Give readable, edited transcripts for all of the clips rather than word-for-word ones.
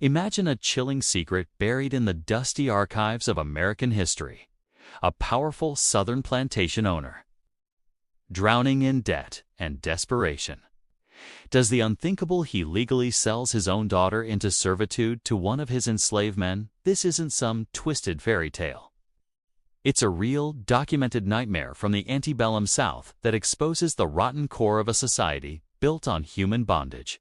Imagine a chilling secret buried in the dusty archives of American history. A powerful Southern plantation owner, drowning in debt and desperation, does the unthinkable. He legally sells his own daughter into servitude to one of his enslaved men. This isn't some twisted fairy tale. It's a real, documented nightmare from the antebellum South that exposes the rotten core of a society built on human bondage.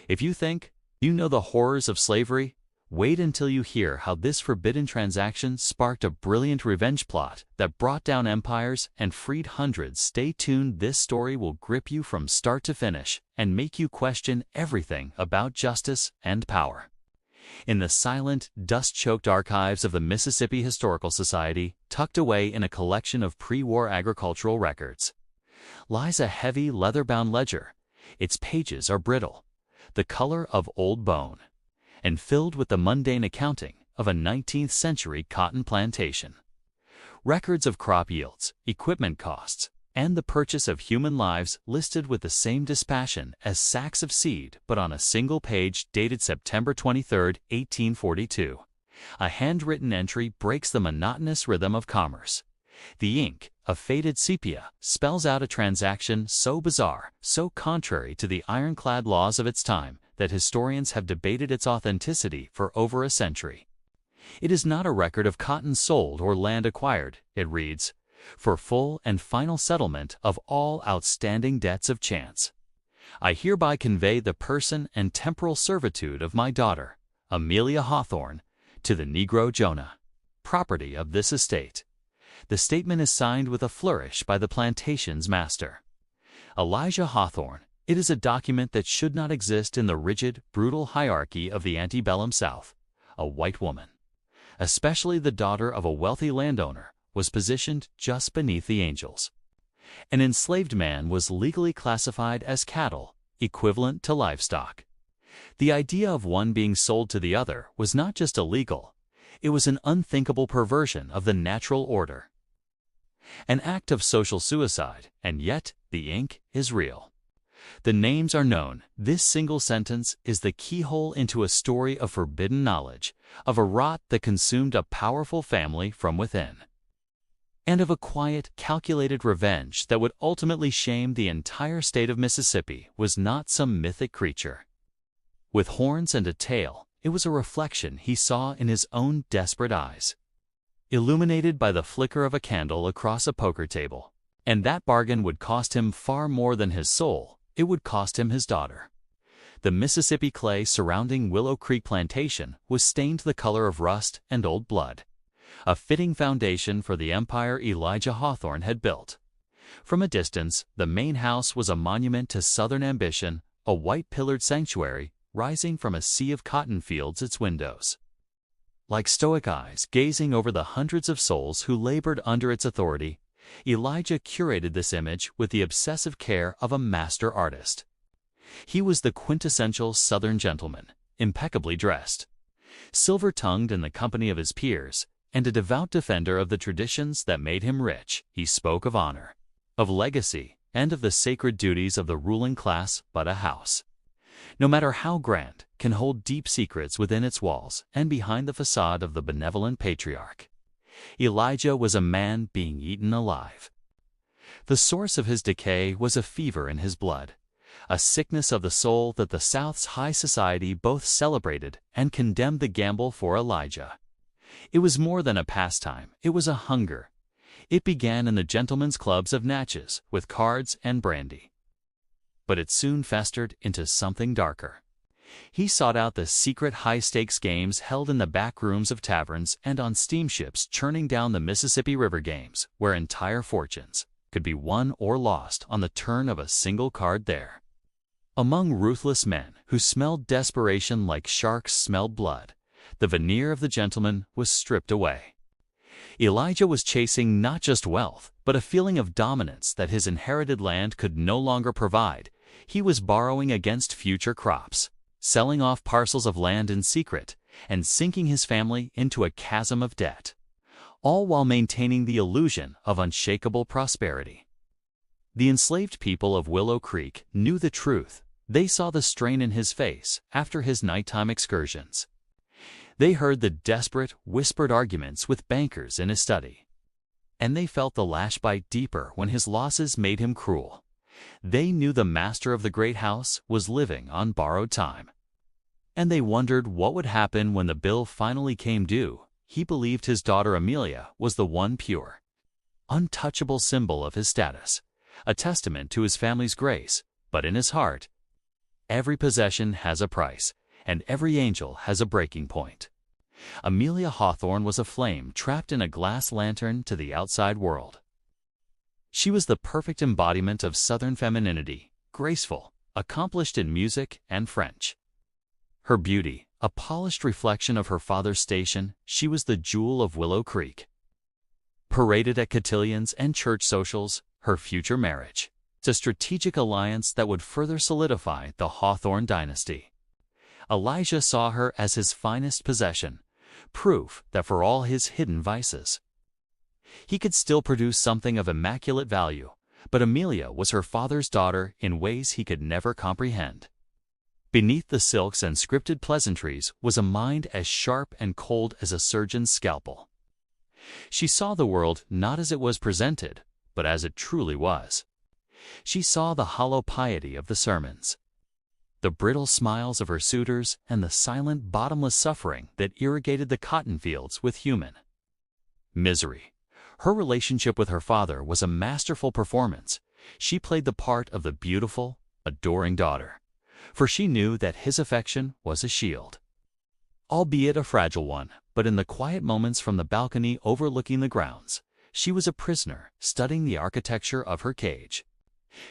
If you think you know the horrors of slavery, wait until you hear how this forbidden transaction sparked a brilliant revenge plot that brought down empires and freed hundreds. Stay tuned. This story will grip you from start to finish and make you question everything about justice and power. In the silent, dust-choked archives of the Mississippi Historical Society, tucked away in a collection of pre-war agricultural records, lies a heavy leather-bound ledger. Its pages are brittle, the color of old bone, and filled with the mundane accounting of a 19th-century cotton plantation. Records of crop yields, equipment costs, and the purchase of human lives listed with the same dispassion as sacks of seed, but on a single page dated September 23, 1842. A handwritten entry breaks the monotonous rhythm of commerce. The ink, a faded sepia, spells out a transaction so bizarre, so contrary to the ironclad laws of its time, that historians have debated its authenticity for over a century. It is not a record of cotton sold or land acquired. It reads, "For full and final settlement of all outstanding debts of chance, I hereby convey the person and temporal servitude of my daughter, Amelia Hawthorne, to the Negro Jonah, property of this estate." The statement is signed with a flourish by the plantation's master, Elijah Hawthorne. It is a document that should not exist in the rigid, brutal hierarchy of the antebellum South. A white woman, especially the daughter of a wealthy landowner, was positioned just beneath the angels. An enslaved man was legally classified as cattle, equivalent to livestock. The idea of one being sold to the other was not just illegal, it was an unthinkable perversion of the natural order. An act of social suicide, and yet the ink is real. The names are known. This single sentence is the keyhole into a story of forbidden knowledge, of a rot that consumed a powerful family from within, and of a quiet, calculated revenge that would ultimately shame the entire state of Mississippi. Was not some mythic creature with horns and a tail. It was a reflection he saw in his own desperate eyes, illuminated by the flicker of a candle across a poker table. And that bargain would cost him far more than his soul. It would cost him his daughter. The Mississippi clay surrounding Willow Creek Plantation was stained the color of rust and old blood, a fitting foundation for the empire Elijah Hawthorne had built. From a distance, the main house was a monument to Southern ambition, a white-pillared sanctuary rising from a sea of cotton fields. Its windows, like stoic eyes gazing over the hundreds of souls who labored under its authority. Elijah curated this image with the obsessive care of a master artist. He was the quintessential Southern gentleman, impeccably dressed, silver-tongued in the company of his peers, and a devout defender of the traditions that made him rich. He spoke of honor, of legacy, and of the sacred duties of the ruling class. But a house, no matter how grand, can hold deep secrets within its walls and behind the facade of the benevolent patriarch. Elijah was a man being eaten alive. The source of his decay was a fever in his blood, a sickness of the soul that the South's high society both celebrated and condemned. The gamble for Elijah, it was more than a pastime, it was a hunger. It began in the gentlemen's clubs of Natchez with cards and brandy, but it soon festered into something darker. He sought out the secret high-stakes games held in the back rooms of taverns and on steamships churning down the Mississippi River, games where entire fortunes could be won or lost on the turn of a single card. There, among ruthless men who smelled desperation like sharks smelled blood, the veneer of the gentleman was stripped away. Elijah was chasing not just wealth, but a feeling of dominance that his inherited land could no longer provide. He was borrowing against future crops, selling off parcels of land in secret, and sinking his family into a chasm of debt, all while maintaining the illusion of unshakable prosperity. The enslaved people of Willow Creek knew the truth. They saw the strain in his face after his nighttime excursions. They heard the desperate, whispered arguments with bankers in his study. And they felt the lash bite deeper when his losses made him cruel. They knew the master of the great house was living on borrowed time. And they wondered what would happen when the bill finally came due. He believed his daughter Amelia was the one pure, untouchable symbol of his status, a testament to his family's grace, but in his heart, every possession has a price, and every angel has a breaking point. Amelia Hawthorne was a flame trapped in a glass lantern to the outside world. She was the perfect embodiment of Southern femininity, graceful, accomplished in music and French. Her beauty, a polished reflection of her father's station, she was the jewel of Willow Creek. Paraded at cotillions and church socials, her future marriage, it's a strategic alliance that would further solidify the Hawthorne dynasty. Elijah saw her as his finest possession, proof that for all his hidden vices, he could still produce something of immaculate value, but Amelia was her father's daughter in ways he could never comprehend. Beneath the silks and scripted pleasantries was a mind as sharp and cold as a surgeon's scalpel. She saw the world not as it was presented, but as it truly was. She saw the hollow piety of the sermons, the brittle smiles of her suitors, and the silent, bottomless suffering that irrigated the cotton fields with human misery. Her relationship with her father was a masterful performance. She played the part of the beautiful, adoring daughter, for she knew that his affection was a shield, albeit a fragile one. But in the quiet moments from the balcony overlooking the grounds, she was a prisoner, studying the architecture of her cage.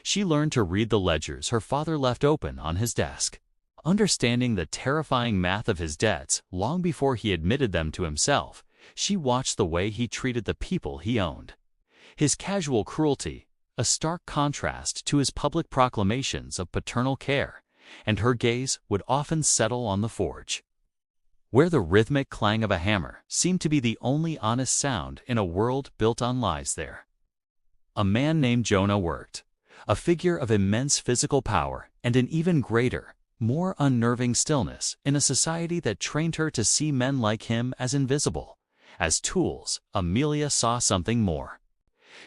She learned to read the ledgers her father left open on his desk, understanding the terrifying math of his debts long before he admitted them to himself. She watched the way he treated the people he owned. His casual cruelty, a stark contrast to his public proclamations of paternal care, and her gaze would often settle on the forge, where the rhythmic clang of a hammer seemed to be the only honest sound in a world built on lies there. A man named Jonah worked, a figure of immense physical power and an even greater, more unnerving stillness in a society that trained her to see men like him as invisible, as tools. Amelia saw something more.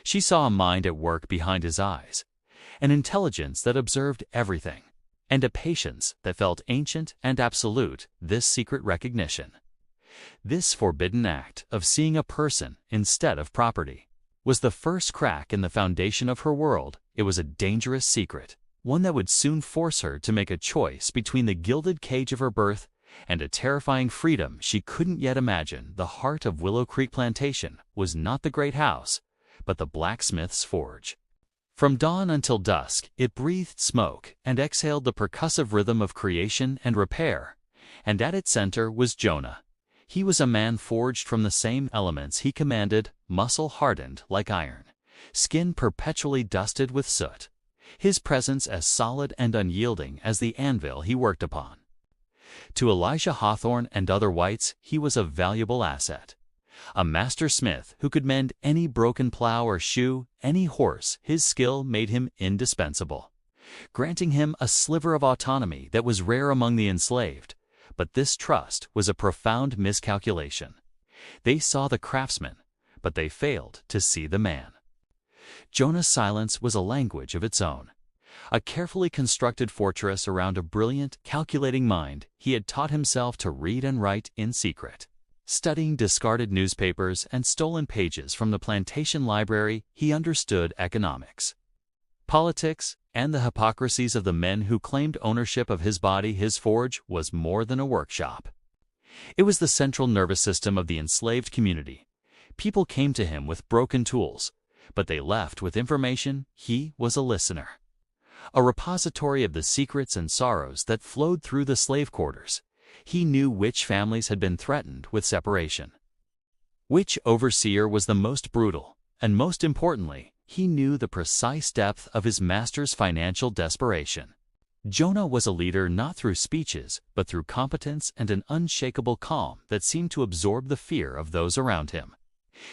She saw a mind at work behind his eyes, an intelligence that observed everything, and a patience that felt ancient and absolute. This secret recognition, this forbidden act of seeing a person instead of property, was the first crack in the foundation of her world. It was a dangerous secret, one that would soon force her to make a choice between the gilded cage of her birth and a terrifying freedom she couldn't yet imagine. The heart of Willow Creek Plantation was not the great house, but the blacksmith's forge. From dawn until dusk, it breathed smoke and exhaled the percussive rhythm of creation and repair, and at its center was Jonah. He was a man forged from the same elements he commanded, muscle hardened like iron, skin perpetually dusted with soot, his presence as solid and unyielding as the anvil he worked upon. To Elijah Hawthorne and other whites, he was a valuable asset, a master smith who could mend any broken plow or shoe any horse. His skill made him indispensable, granting him a sliver of autonomy that was rare among the enslaved. But this trust was a profound miscalculation. They saw the craftsman, but they failed to see the man. Jonah's silence was a language of its own, a carefully constructed fortress around a brilliant, calculating mind. He had taught himself to read and write in secret. Studying discarded newspapers and stolen pages from the plantation library, he understood economics, politics, and the hypocrisies of the men who claimed ownership of his body. His forge was more than a workshop. It was the central nervous system of the enslaved community. People came to him with broken tools, but they left with information. He was a listener, a repository of the secrets and sorrows that flowed through the slave quarters. He knew which families had been threatened with separation, which overseer was the most brutal, and most importantly, he knew the precise depth of his master's financial desperation. Jonah was a leader not through speeches, but through competence and an unshakable calm that seemed to absorb the fear of those around him.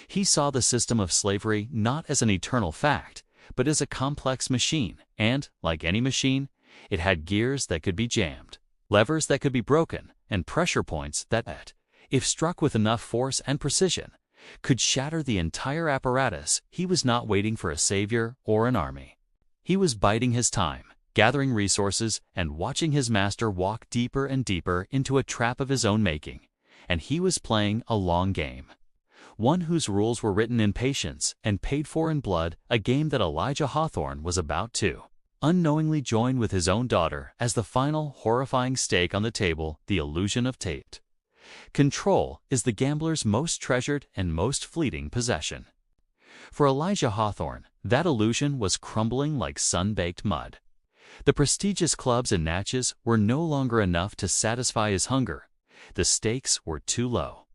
He saw the system of slavery not as an eternal fact, but as a complex machine, and, like any machine, It had gears that could be jammed, levers that could be broken, and pressure points that, if struck with enough force and precision, could shatter the entire apparatus. He was not waiting for a savior or an army. He was biding his time, gathering resources, and watching his master walk deeper and deeper into a trap of his own making. And he was playing a long game, one whose rules were written in patience and paid for in blood, a game that Elijah Hawthorne was about to unknowingly join with his own daughter as the final horrifying stake on the table, the illusion of taste. Control is the gambler's most treasured and most fleeting possession. For Elijah Hawthorne, that illusion was crumbling like sun-baked mud. The prestigious clubs and matches were no longer enough to satisfy his hunger. The stakes were too low.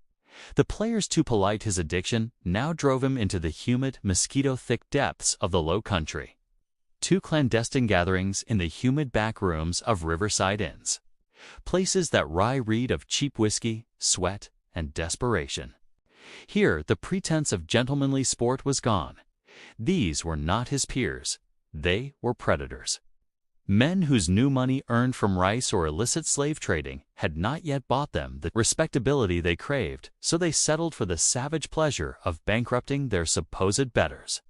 The players too polite. His addiction now drove him into the humid, mosquito-thick depths of the low country. 2 clandestine gatherings in the humid back rooms of riverside inns. Places that read of cheap whiskey, sweat, and desperation. Here, the pretense of gentlemanly sport was gone. These were not his peers. They were predators. Men whose new money earned from rice or illicit slave trading had not yet bought them the respectability they craved, so they settled for the savage pleasure of bankrupting their supposed betters.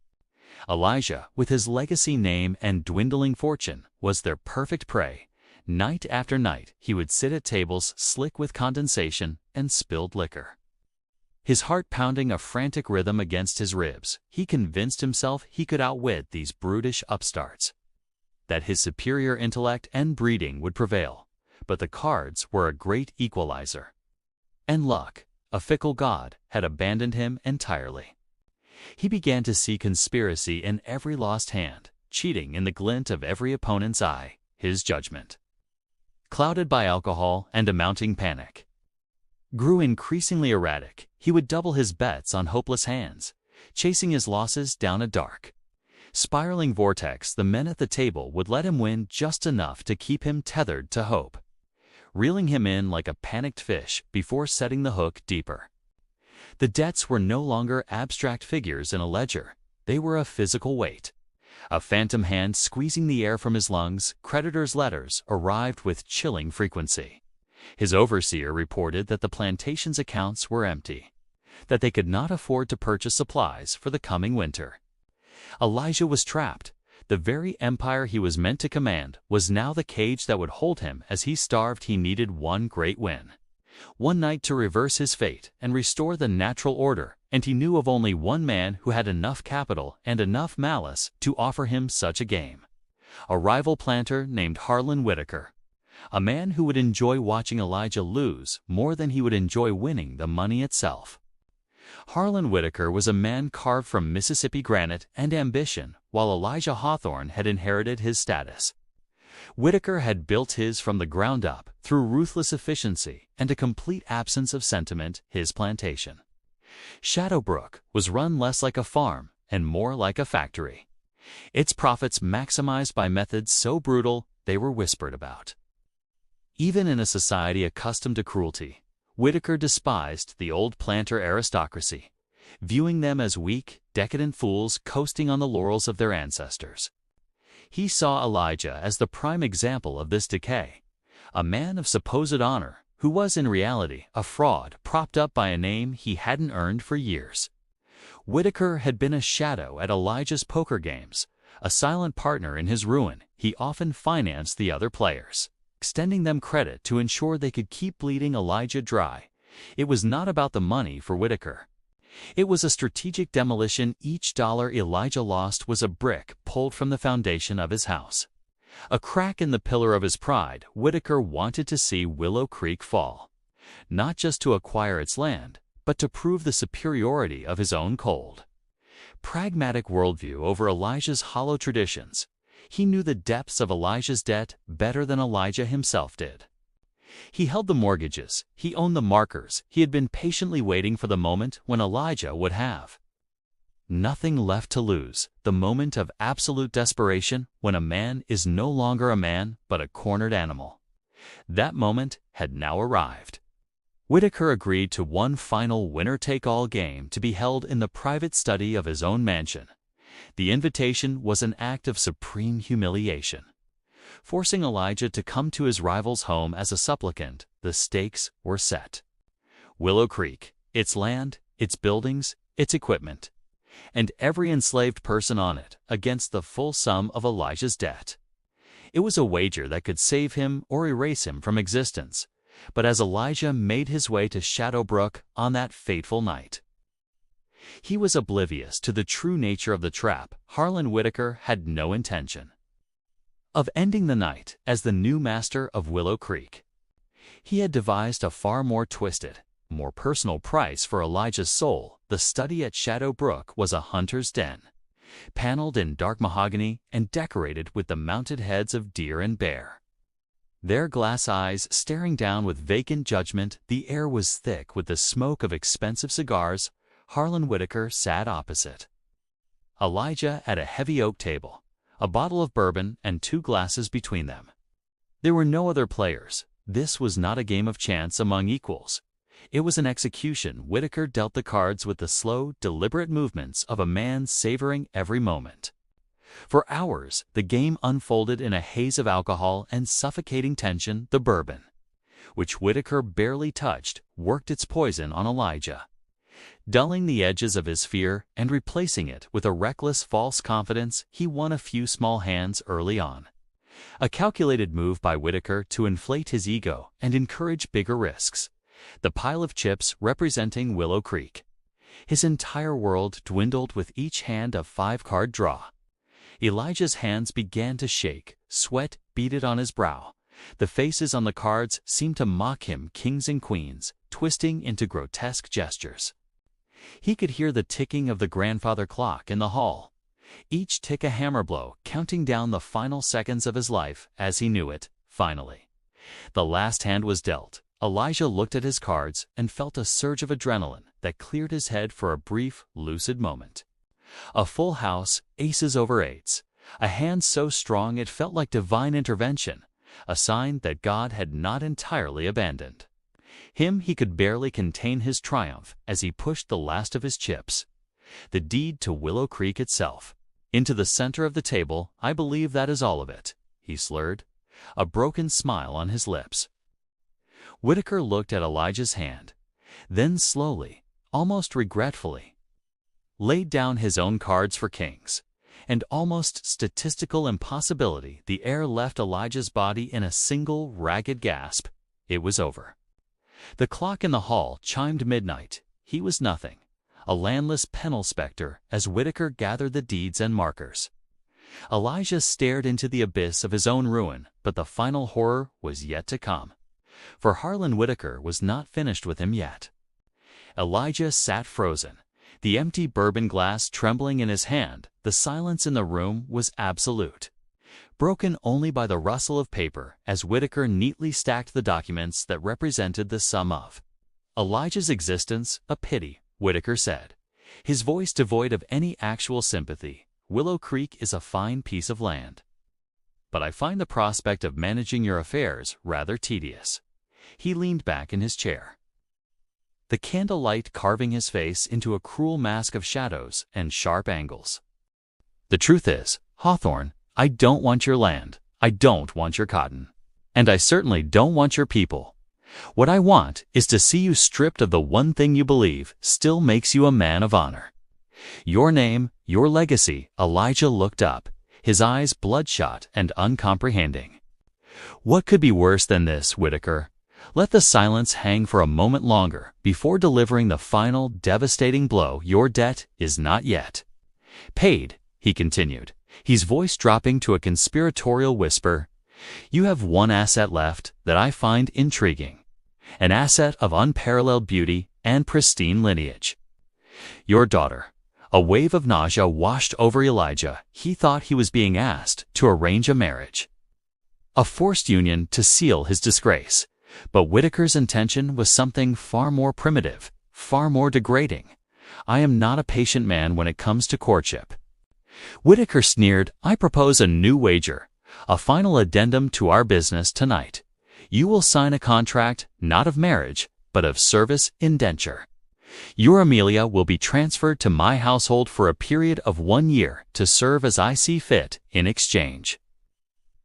Elijah, with his legacy name and dwindling fortune, was their perfect prey. Night after night, he would sit at tables slick with condensation and spilled liquor. His heart pounding a frantic rhythm against his ribs, he convinced himself he could outwit these brutish upstarts, that his superior intellect and breeding would prevail. But the cards were a great equalizer. And luck, a fickle god, had abandoned him entirely. He began to see conspiracy in every lost hand, cheating in the glint of every opponent's eye. His judgment, clouded by alcohol and a mounting panic, grew increasingly erratic. He would double his bets on hopeless hands, chasing his losses down a dark, spiraling vortex. The men at the table would let him win just enough to keep him tethered to hope, reeling him in like a panicked fish before setting the hook deeper. The debts were no longer abstract figures in a ledger. They were a physical weight, a phantom hand squeezing the air from his lungs. Creditors' letters arrived with chilling frequency. His overseer reported that the plantation's accounts were empty, that they could not afford to purchase supplies for the coming winter. Elijah was trapped. The very empire he was meant to command was now the cage that would hold him as he starved. He needed one great win, one night to reverse his fate and restore the natural order, and he knew of only one man who had enough capital and enough malice to offer him such a game. A rival planter named Harlan Whitaker, a man who would enjoy watching Elijah lose more than he would enjoy winning the money itself. Harlan Whitaker was a man carved from Mississippi granite and ambition, while Elijah Hawthorne had inherited his status. Whitaker had built his from the ground up through ruthless efficiency and a complete absence of sentiment. His plantation, Shadowbrook, was run less like a farm and more like a factory, its profits maximized by methods so brutal they were whispered about. Even in a society accustomed to cruelty, Whitaker despised the old planter aristocracy, viewing them as weak, decadent fools coasting on the laurels of their ancestors. He saw Elijah as the prime example of this decay, a man of supposed honor who was in reality a fraud propped up by a name he hadn't earned for years. Whitaker had been a shadow at Elijah's poker games, a silent partner in his ruin. He often financed the other players, extending them credit to ensure they could keep bleeding Elijah dry. It was not about the money for Whitaker. It was a strategic demolition. Each dollar Elijah lost was a brick pulled from the foundation of his house, a crack in the pillar of his pride. Whitaker wanted to see Willow Creek fall, not just to acquire its land, but to prove the superiority of his own cold, pragmatic worldview over Elijah's hollow traditions. He knew the depths of Elijah's debt better than Elijah himself did. He held the mortgages, he owned the markers. He had been patiently waiting for the moment when Elijah would have nothing left to lose, the moment of absolute desperation when a man is no longer a man but a cornered animal. That moment had now arrived. Whitaker agreed to one final winner-take-all game to be held in the private study of his own mansion. The invitation was an act of supreme humiliation. Forcing Elijah to come to his rival's home as a supplicant, the stakes were set. Willow Creek, its land, its buildings, its equipment, and every enslaved person on it against the full sum of Elijah's debt. It was a wager that could save him or erase him from existence, but as Elijah made his way to Shadow Brook on that fateful night, he was oblivious to the true nature of the trap. Harlan Whitaker had no intention of ending the night as the new master of Willow Creek. He had devised a far more twisted, more personal price for Elijah's soul. The study at Shadow Brook was a hunter's den, paneled in dark mahogany and decorated with the mounted heads of deer and bear. Their glass eyes staring down with vacant judgment, the air was thick with the smoke of expensive cigars. Harlan Whitaker sat opposite Elijah at a heavy oak table, a bottle of bourbon and 2 glasses between them. There were no other players. This was not a game of chance among equals. It was an execution. Whitaker dealt the cards with the slow, deliberate movements of a man savoring every moment. For hours, the game unfolded in a haze of alcohol and suffocating tension. The bourbon, which Whitaker barely touched, worked its poison on Elijah, dulling the edges of his fear and replacing it with a reckless false confidence. He won a few small hands early on, a calculated move by Whitaker to inflate his ego and encourage bigger risks. The pile of chips representing Willow Creek. His entire world dwindled with each hand a 5-card draw. Elijah's hands began to shake, sweat beaded on his brow. The faces on the cards seemed to mock him, kings and queens, twisting into grotesque gestures. He could hear the ticking of the grandfather clock in the hall, each tick a hammer blow, counting down the final seconds of his life as he knew it. Finally, the last hand was dealt. Elijah looked at his cards and felt a surge of adrenaline that cleared his head for a brief, lucid moment. A full house, aces over 8s, a hand so strong it felt like divine intervention, a sign that God had not entirely abandoned him. He could barely contain his triumph as he pushed the last of his chips, the deed to Willow Creek itself, into the center of the table. "I believe that is all of it," he slurred, a broken smile on his lips. Whitaker looked at Elijah's hand, then slowly, almost regretfully, laid down his own cards for kings. And almost statistical impossibility, the air left Elijah's body in a single ragged gasp. It was over. The clock in the hall chimed midnight. He was nothing, a landless penal specter, as Whitaker gathered the deeds and markers. Elijah stared into the abyss of his own ruin, but the final horror was yet to come. For Harlan Whitaker was not finished with him yet. Elijah sat frozen, the empty bourbon glass trembling in his hand. The silence in the room was absolute, broken only by the rustle of paper as Whitaker neatly stacked the documents that represented the sum of Elijah's existence. "A pity," Whitaker said, his voice devoid of any actual sympathy. "Willow Creek is a fine piece of land, but I find the prospect of managing your affairs rather tedious." He leaned back in his chair, the candlelight carving his face into a cruel mask of shadows and sharp angles. "The truth is, Hawthorne, I don't want your land, I don't want your cotton, and I certainly don't want your people. What I want is to see you stripped of the one thing you believe still makes you a man of honor. Your name, your legacy." Elijah looked up, his eyes bloodshot and uncomprehending. "What could be worse than this, Whitaker?" Let the silence hang for a moment longer before delivering the final, devastating blow. "Your debt is not yet paid," he continued, his voice dropping to a conspiratorial whisper. "You have one asset left that I find intriguing, an asset of unparalleled beauty and pristine lineage. Your daughter." A wave of nausea washed over Elijah. He thought he was being asked to arrange a marriage, a forced union to seal his disgrace. But Whitaker's intention was something far more primitive, far more degrading. "I am not a patient man when it comes to courtship." Whitaker sneered. "I propose a new wager, a final addendum to our business tonight. You will sign a contract, not of marriage, but of service indenture. Your Amelia will be transferred to my household for a period of 1 year to serve as I see fit in exchange."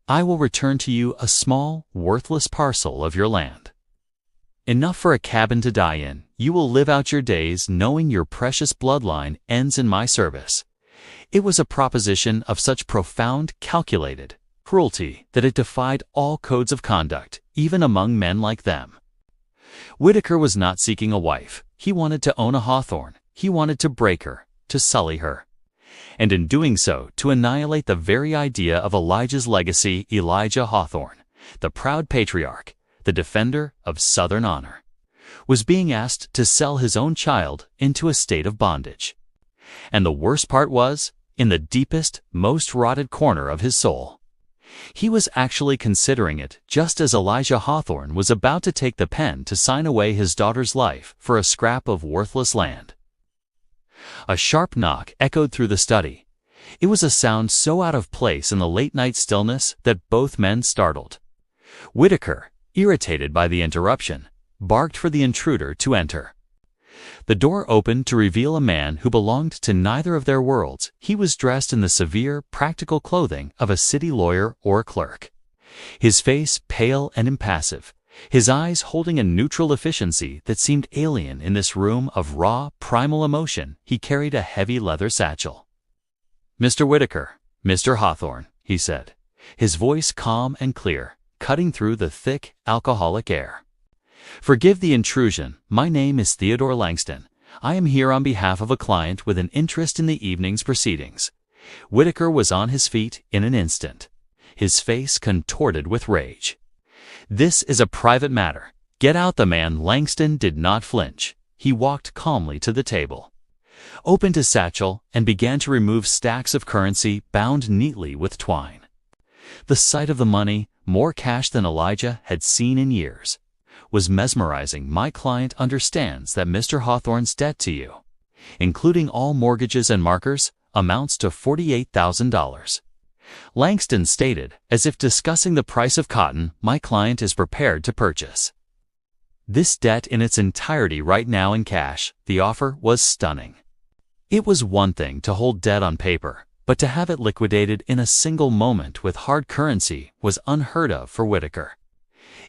I will return to you a small, worthless parcel of your land. Enough for a cabin to die in. You will live out your days knowing your precious bloodline ends in my service. It was a proposition of such profound, calculated cruelty that it defied all codes of conduct, even among men like them. Whitaker was not seeking a wife. He wanted to own a Hawthorne. He wanted to break her, to sully her, and in doing so, to annihilate the very idea of Elijah's legacy. Elijah Hawthorne, the proud patriarch, the defender of Southern honor, was being asked to sell his own child into a state of bondage. And the worst part was, in the deepest, most rotted corner of his soul, he was actually considering it just as Elijah Hawthorne was about to take the pen to sign away his daughter's life for a scrap of worthless land. A sharp knock echoed through the study. It was a sound so out of place in the late-night stillness that both men startled. Whitaker, irritated by the interruption, barked for the intruder to enter. The door opened to reveal a man who belonged to neither of their worlds. He was dressed in the severe, practical clothing of a city lawyer or clerk. His face pale and impassive, his eyes holding a neutral efficiency that seemed alien in this room of raw, primal emotion. He carried a heavy leather satchel. "Mr. Whitaker, Mr. Hawthorne," he said, his voice calm and clear, cutting through the thick, alcoholic air. "Forgive the intrusion. My name is Theodore Langston. I am here on behalf of a client with an interest in the evening's proceedings." Whitaker was on his feet in an instant, his face contorted with rage. "This is a private matter. Get out." The man Langston did not flinch. He walked calmly to the table, opened his satchel, and began to remove stacks of currency bound neatly with twine. The sight of the money, more cash than Elijah had seen in years, was mesmerizing. "My client understands that Mr. Hawthorne's debt to you, including all mortgages and markers, amounts to $48,000. Langston stated, as if discussing the price of cotton my client is prepared to purchase this debt in its entirety right now in cash. The offer was stunning. It was one thing to hold debt on paper, but to have it liquidated in a single moment with hard currency was unheard of for Whitaker.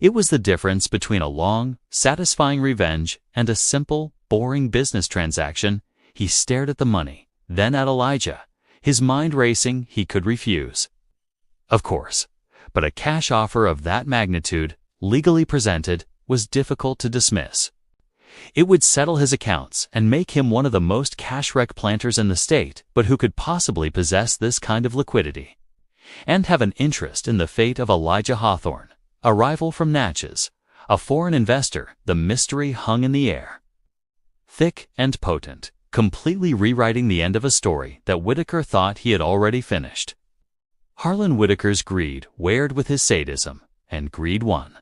It was the difference between a long, satisfying revenge and a simple, boring business transaction. He stared at the money, then at Elijah, his mind racing. He could refuse, of course, but a cash offer of that magnitude, legally presented, was difficult to dismiss. It would settle his accounts and make him one of the most cash-wreck planters in the state, but who could possibly possess this kind of liquidity and have an interest in the fate of Elijah Hawthorne, a rival from Natchez, a foreign investor? The mystery hung in the air, thick and potent, completely rewriting the end of a story that Whitaker thought he had already finished. Harlan Whitaker's greed warred with his sadism, and greed won.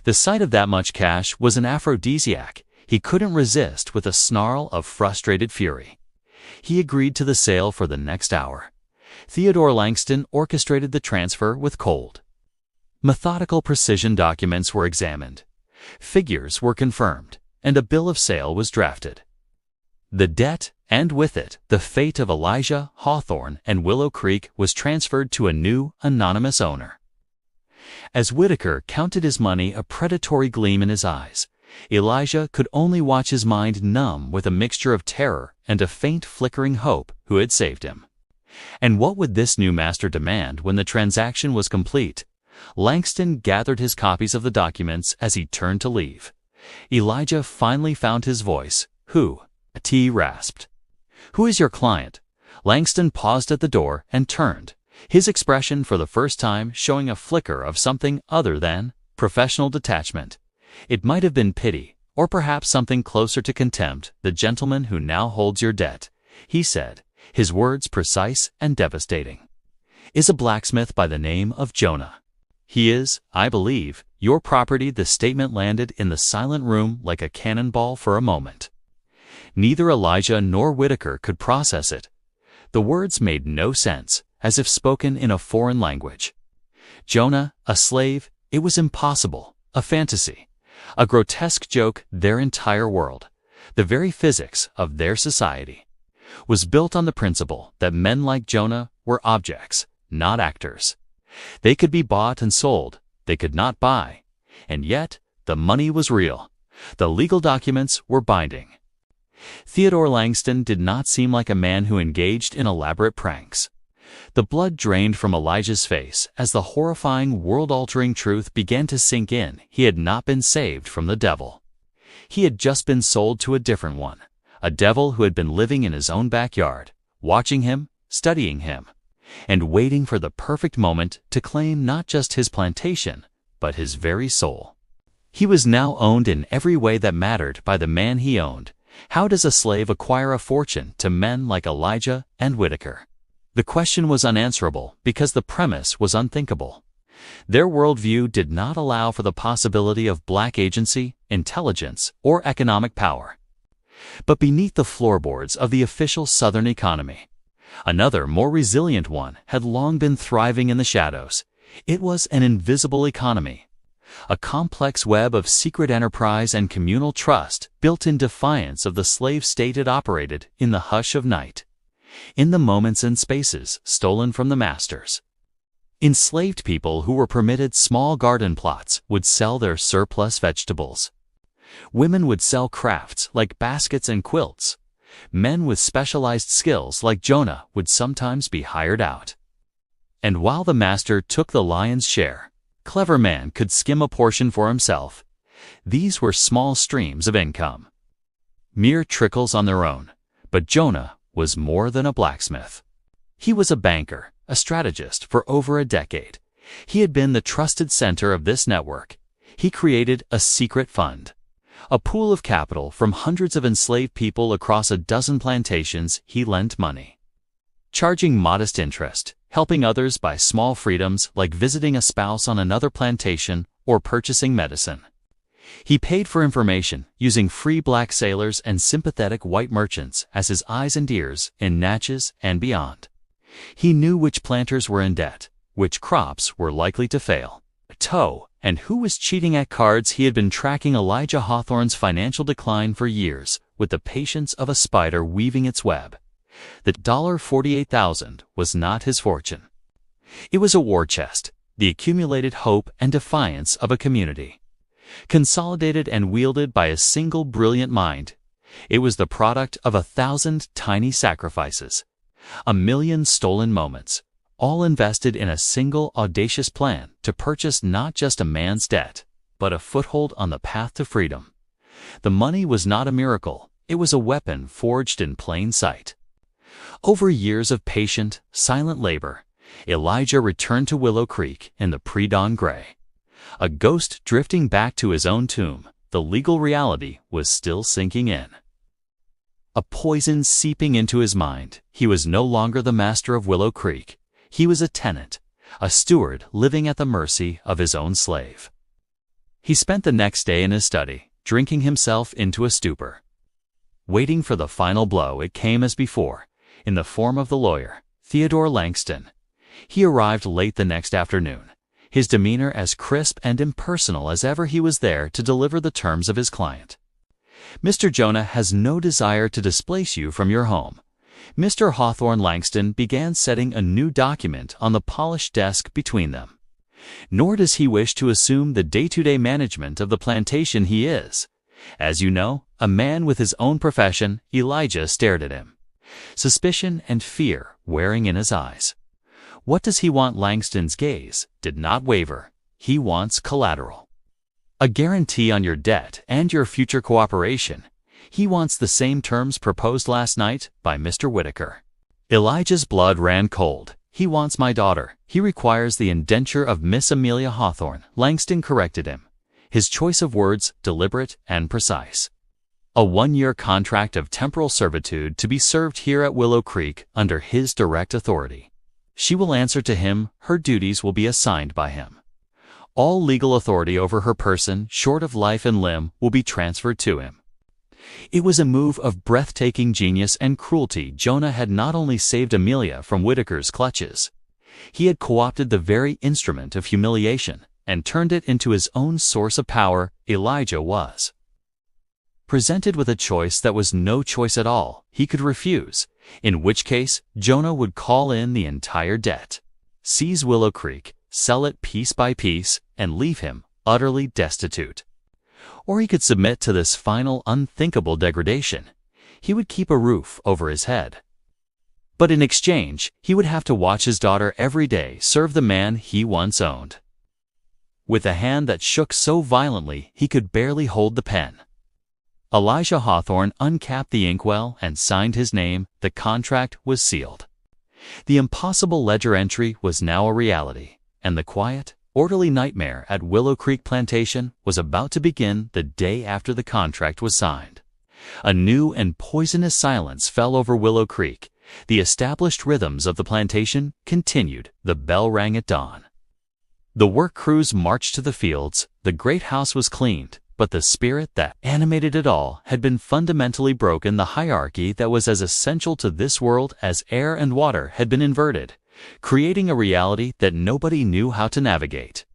The sight of that much cash was an aphrodisiac. He couldn't resist with a snarl of frustrated fury. He agreed to the sale for the next hour. Theodore Langston orchestrated the transfer with cold, methodical precision. Documents were examined, figures were confirmed, and a bill of sale was drafted. The debt, and with it, the fate of Elijah Hawthorne and Willow Creek, was transferred to a new, anonymous owner. As Whitaker counted his money, a predatory gleam in his eyes, Elijah could only watch, his mind numb with a mixture of terror and a faint flickering hope. Who had saved him? And what would this new master demand when the transaction was complete? Langston gathered his copies of the documents as he turned to leave. Elijah finally found his voice. "Who?" T rasped. "Who is your client?" Langston paused at the door and turned, his expression for the first time showing a flicker of something other than professional detachment. It might have been pity, or perhaps something closer to contempt. "The gentleman who now holds your debt," he said, his words precise and devastating, "is a blacksmith by the name of Jonah. He is, I believe, your property." The statement landed in the silent room like a cannonball for a moment. Neither Elijah nor Whitaker could process it. The words made no sense, as if spoken in a foreign language. Jonah, a slave, it was impossible, a fantasy, a grotesque joke. Their entire world, the very physics of their society, was built on the principle that men like Jonah were objects, not actors. They could be bought and sold, they could not buy. And yet, the money was real. The legal documents were binding. Theodore Langston did not seem like a man who engaged in elaborate pranks. The blood drained from Elijah's face as the horrifying, world-altering truth began to sink in. He had not been saved from the devil. He had just been sold to a different one, a devil who had been living in his own backyard, watching him, studying him, and waiting for the perfect moment to claim not just his plantation, but his very soul. He was now owned in every way that mattered by the man he owned. How does a slave acquire a fortune to men like Elijah and Whitaker? The question was unanswerable because the premise was unthinkable. Their worldview did not allow for the possibility of black agency, intelligence, or economic power. But beneath the floorboards of the official Southern economy, another, more resilient one had long been thriving in the shadows. It was an invisible economy, a complex web of secret enterprise and communal trust built in defiance of the slave state it operated in the hush of night, in the moments and spaces stolen from the masters. Enslaved people who were permitted small garden plots would sell their surplus vegetables. Women would sell crafts like baskets and quilts. Men with specialized skills like Jonah would sometimes be hired out. And while the master took the lion's share, clever man could skim a portion for himself. These were small streams of income, mere trickles on their own. But Jonah was more than a blacksmith. He was a banker, a strategist for over a decade. He had been the trusted center of this network. He created a secret fund, a pool of capital from hundreds of enslaved people across a dozen plantations. He lent money, charging modest interest, helping others buy small freedoms like visiting a spouse on another plantation or purchasing medicine. He paid for information, using free black sailors and sympathetic white merchants as his eyes and ears in Natchez and beyond. He knew which planters were in debt, which crops were likely to fail, and who was cheating at cards. He had been tracking Elijah Hawthorne's financial decline for years with the patience of a spider weaving its web. The $48,000 was not his fortune. It was a war chest, the accumulated hope and defiance of a community, consolidated and wielded by a single brilliant mind. It was the product of 1,000 tiny sacrifices, 1,000,000 stolen moments, all invested in a single audacious plan to purchase not just a man's debt, but a foothold on the path to freedom. The money was not a miracle. It was a weapon forged in plain sight. Over years of patient, silent labor, Elijah returned to Willow Creek in the pre-dawn gray. A ghost drifting back to his own tomb, the legal reality was still sinking in. A poison seeping into his mind. He was no longer the master of Willow Creek. He was a tenant, a steward living at the mercy of his own slave. He spent the next day in his study, drinking himself into a stupor, waiting for the final blow. It came as before, in the form of the lawyer, Theodore Langston. He arrived late the next afternoon, his demeanor as crisp and impersonal as ever. He was there to deliver the terms of his client. Mr. Jonah has no desire to displace you from your home. Mr. Hawthorne Langston began setting a new document on the polished desk between them. Nor does he wish to assume the day-to-day management of the plantation. He is, as you know, a man with his own profession. Elijah stared at him, suspicion and fear wearing in his eyes. What does he want? Langston's gaze did not waver. He wants collateral, a guarantee on your debt and your future cooperation. He wants the same terms proposed last night by Mr. Whitaker. Elijah's blood ran cold. He wants my daughter. He requires the indenture of Miss Amelia Hawthorne. Langston corrected him, his choice of words deliberate and precise. A 1-year contract of temporal servitude to be served here at Willow Creek under his direct authority. She will answer to him. Her duties will be assigned by him. All legal authority over her person, short of life and limb, will be transferred to him. It was a move of breathtaking genius and cruelty. Jonah had not only saved Amelia from Whitaker's clutches, he had co-opted the very instrument of humiliation and turned it into his own source of power. Elijah was presented with a choice that was no choice at all. He could refuse, in which case Jonah would call in the entire debt, seize Willow Creek, sell it piece by piece, and leave him utterly destitute. Or he could submit to this final unthinkable degradation. He would keep a roof over his head. But in exchange, he would have to watch his daughter every day serve the man he once owned. With a hand that shook so violently he could barely hold the pen, Elijah Hawthorne uncapped the inkwell and signed his name. The contract was sealed. The impossible ledger entry was now a reality, and the quiet, orderly nightmare at Willow Creek Plantation was about to begin the day after the contract was signed. A new and poisonous silence fell over Willow Creek. The established rhythms of the plantation continued. The bell rang at dawn. The work crews marched to the fields. The great house was cleaned, but the spirit that animated it all had been fundamentally broken. The hierarchy that was as essential to this world as air and water had been inverted, creating a reality that nobody knew how to navigate.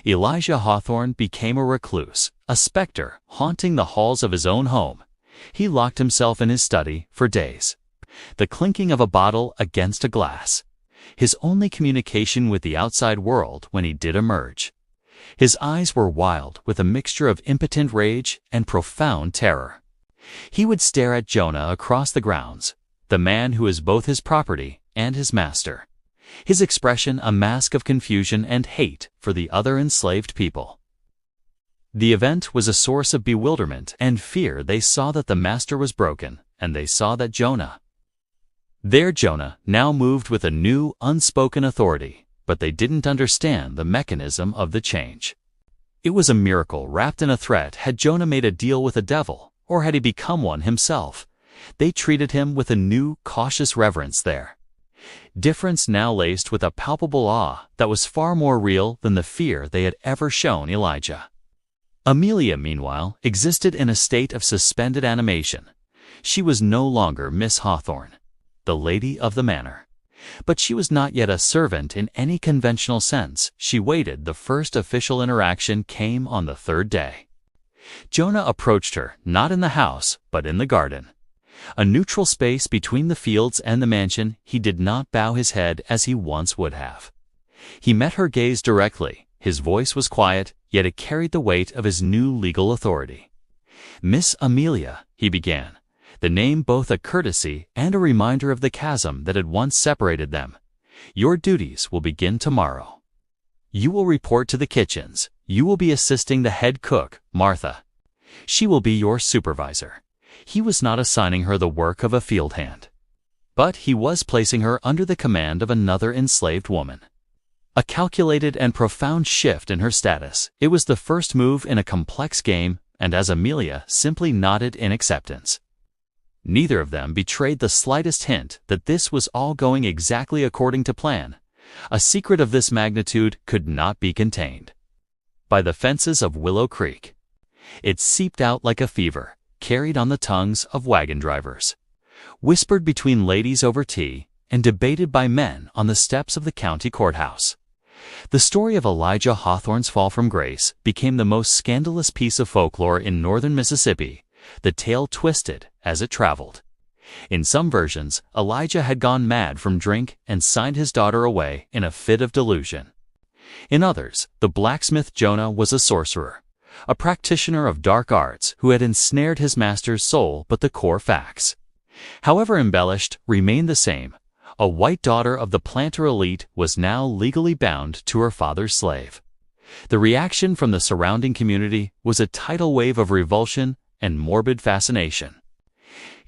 Elijah Hawthorne became a recluse, a specter haunting the halls of his own home. He locked himself in his study for days. The clinking of a bottle against a glass, his only communication with the outside world when he did emerge. His eyes were wild with a mixture of impotent rage and profound terror. He would stare at Jonah across the grounds, the man who is both his property and his master, his expression a mask of confusion and hate for the other enslaved people. The event was a source of bewilderment and fear. They saw that the master was broken, and they saw that their Jonah now moved with a new, unspoken authority, but they didn't understand the mechanism of the change. It was a miracle wrapped in a threat. Had Jonah made a deal with the devil, or had he become one himself? They treated him with a new, cautious reverence there. Difference now laced with a palpable awe that was far more real than the fear they had ever shown Elijah. Amelia, meanwhile, existed in a state of suspended animation. She was no longer Miss Hawthorne, the lady of the manor. But she was not yet a servant in any conventional sense. She waited. The first official interaction came on the third day. Jonah approached her, not in the house, but in the garden, a neutral space between the fields and the mansion. He did not bow his head as he once would have. He met her gaze directly. His voice was quiet, yet it carried the weight of his new legal authority. "Miss Amelia," he began, the name both a courtesy and a reminder of the chasm that had once separated them. "Your duties will begin tomorrow. You will report to the kitchens. You will be assisting the head cook, Martha. She will be your supervisor." He was not assigning her the work of a field hand, but he was placing her under the command of another enslaved woman. A calculated and profound shift in her status. It was the first move in a complex game, and as Amelia simply nodded in acceptance, neither of them betrayed the slightest hint that this was all going exactly according to plan. A secret of this magnitude could not be contained by the fences of Willow Creek. It seeped out like a fever, carried on the tongues of wagon drivers, whispered between ladies over tea, and debated by men on the steps of the county courthouse. The story of Elijah Hawthorne's fall from grace became the most scandalous piece of folklore in northern Mississippi. The tale twisted as it traveled. In some versions, Elijah had gone mad from drink and signed his daughter away in a fit of delusion. In others, the blacksmith Jonah was a sorcerer, a practitioner of dark arts who had ensnared his master's soul. But the core facts, however embellished, remained the same. A white daughter of the planter elite was now legally bound to her father's slave. The reaction from the surrounding community was a tidal wave of revulsion and morbid fascination.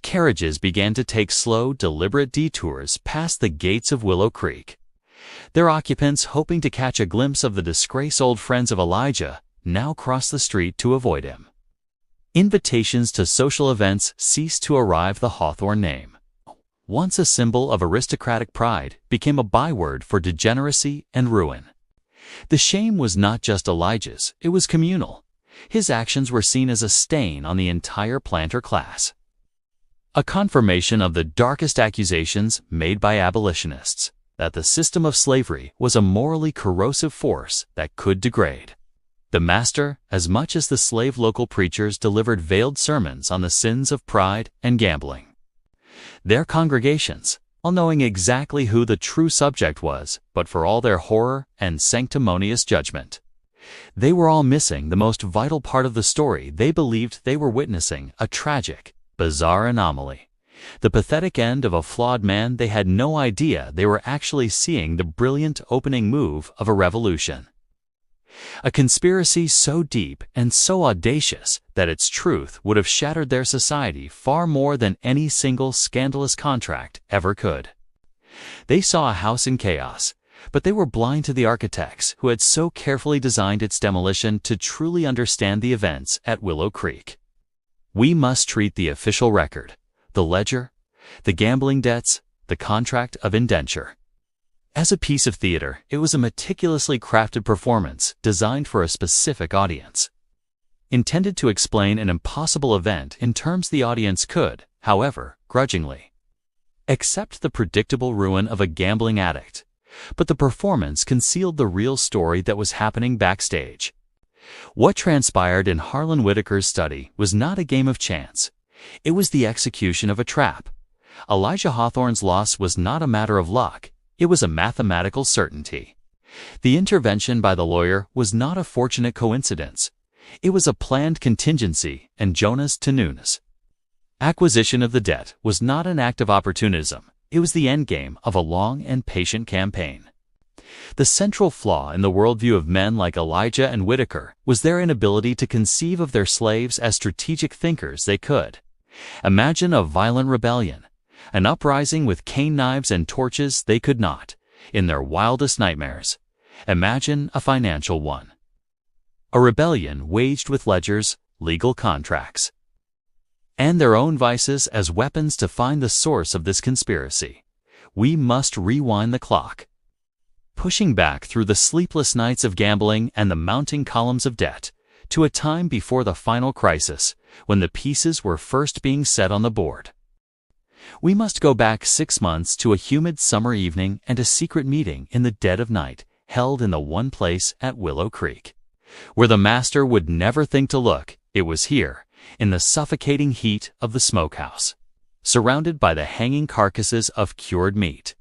Carriages began to take slow, deliberate detours past the gates of Willow Creek, their occupants hoping to catch a glimpse of the disgraced old friends of Elijah now crossed the street to avoid him. Invitations to social events ceased to arrive. The Hawthorne name, once a symbol of aristocratic pride, became a byword for degeneracy and ruin. The shame was not just Elijah's, it was communal. His actions were seen as a stain on the entire planter class, a confirmation of the darkest accusations made by abolitionists, that the system of slavery was a morally corrosive force that could degrade the master as much as the slave. Local preachers delivered veiled sermons on the sins of pride and gambling. Their congregations, all knowing exactly who the true subject was, but for all their horror and sanctimonious judgment. They were all missing the most vital part of the story. They believed they were witnessing a tragic, bizarre anomaly. The pathetic end of a flawed man. They had no idea they were actually seeing the brilliant opening move of a revolution. A conspiracy so deep and so audacious that its truth would have shattered their society far more than any single scandalous contract ever could. They saw a house in chaos, but they were blind to the architects who had so carefully designed its demolition to truly understand the events at Willow Creek. We must treat the official record, the ledger, the gambling debts, the contract of indenture. As a piece of theater, it was a meticulously crafted performance designed for a specific audience. Intended to explain an impossible event in terms the audience could, however, grudgingly accept the predictable ruin of a gambling addict. But the performance concealed the real story that was happening backstage. What transpired in Harlan Whitaker's study was not a game of chance. It was the execution of a trap. Elijah Hawthorne's loss was not a matter of luck. It was a mathematical certainty. The intervention by the lawyer was not a fortunate coincidence. It was a planned contingency and Jonas to Nunes. Acquisition of the debt was not an act of opportunism. It was the endgame of a long and patient campaign. The central flaw in the worldview of men like Elijah and Whitaker was their inability to conceive of their slaves as strategic thinkers. They could imagine a violent rebellion, an uprising with cane knives and torches. They could not, in their wildest nightmares, imagine a financial one. A rebellion waged with ledgers, legal contracts, and their own vices as weapons to find the source of this conspiracy. We must rewind the clock, pushing back through the sleepless nights of gambling and the mounting columns of debt, to a time before the final crisis, when the pieces were first being set on the board. We must go back 6 months to a humid summer evening and a secret meeting in the dead of night, held in the one place at Willow Creek, where the master would never think to look. It was here, in the suffocating heat of the smokehouse, surrounded by the hanging carcasses of cured meat,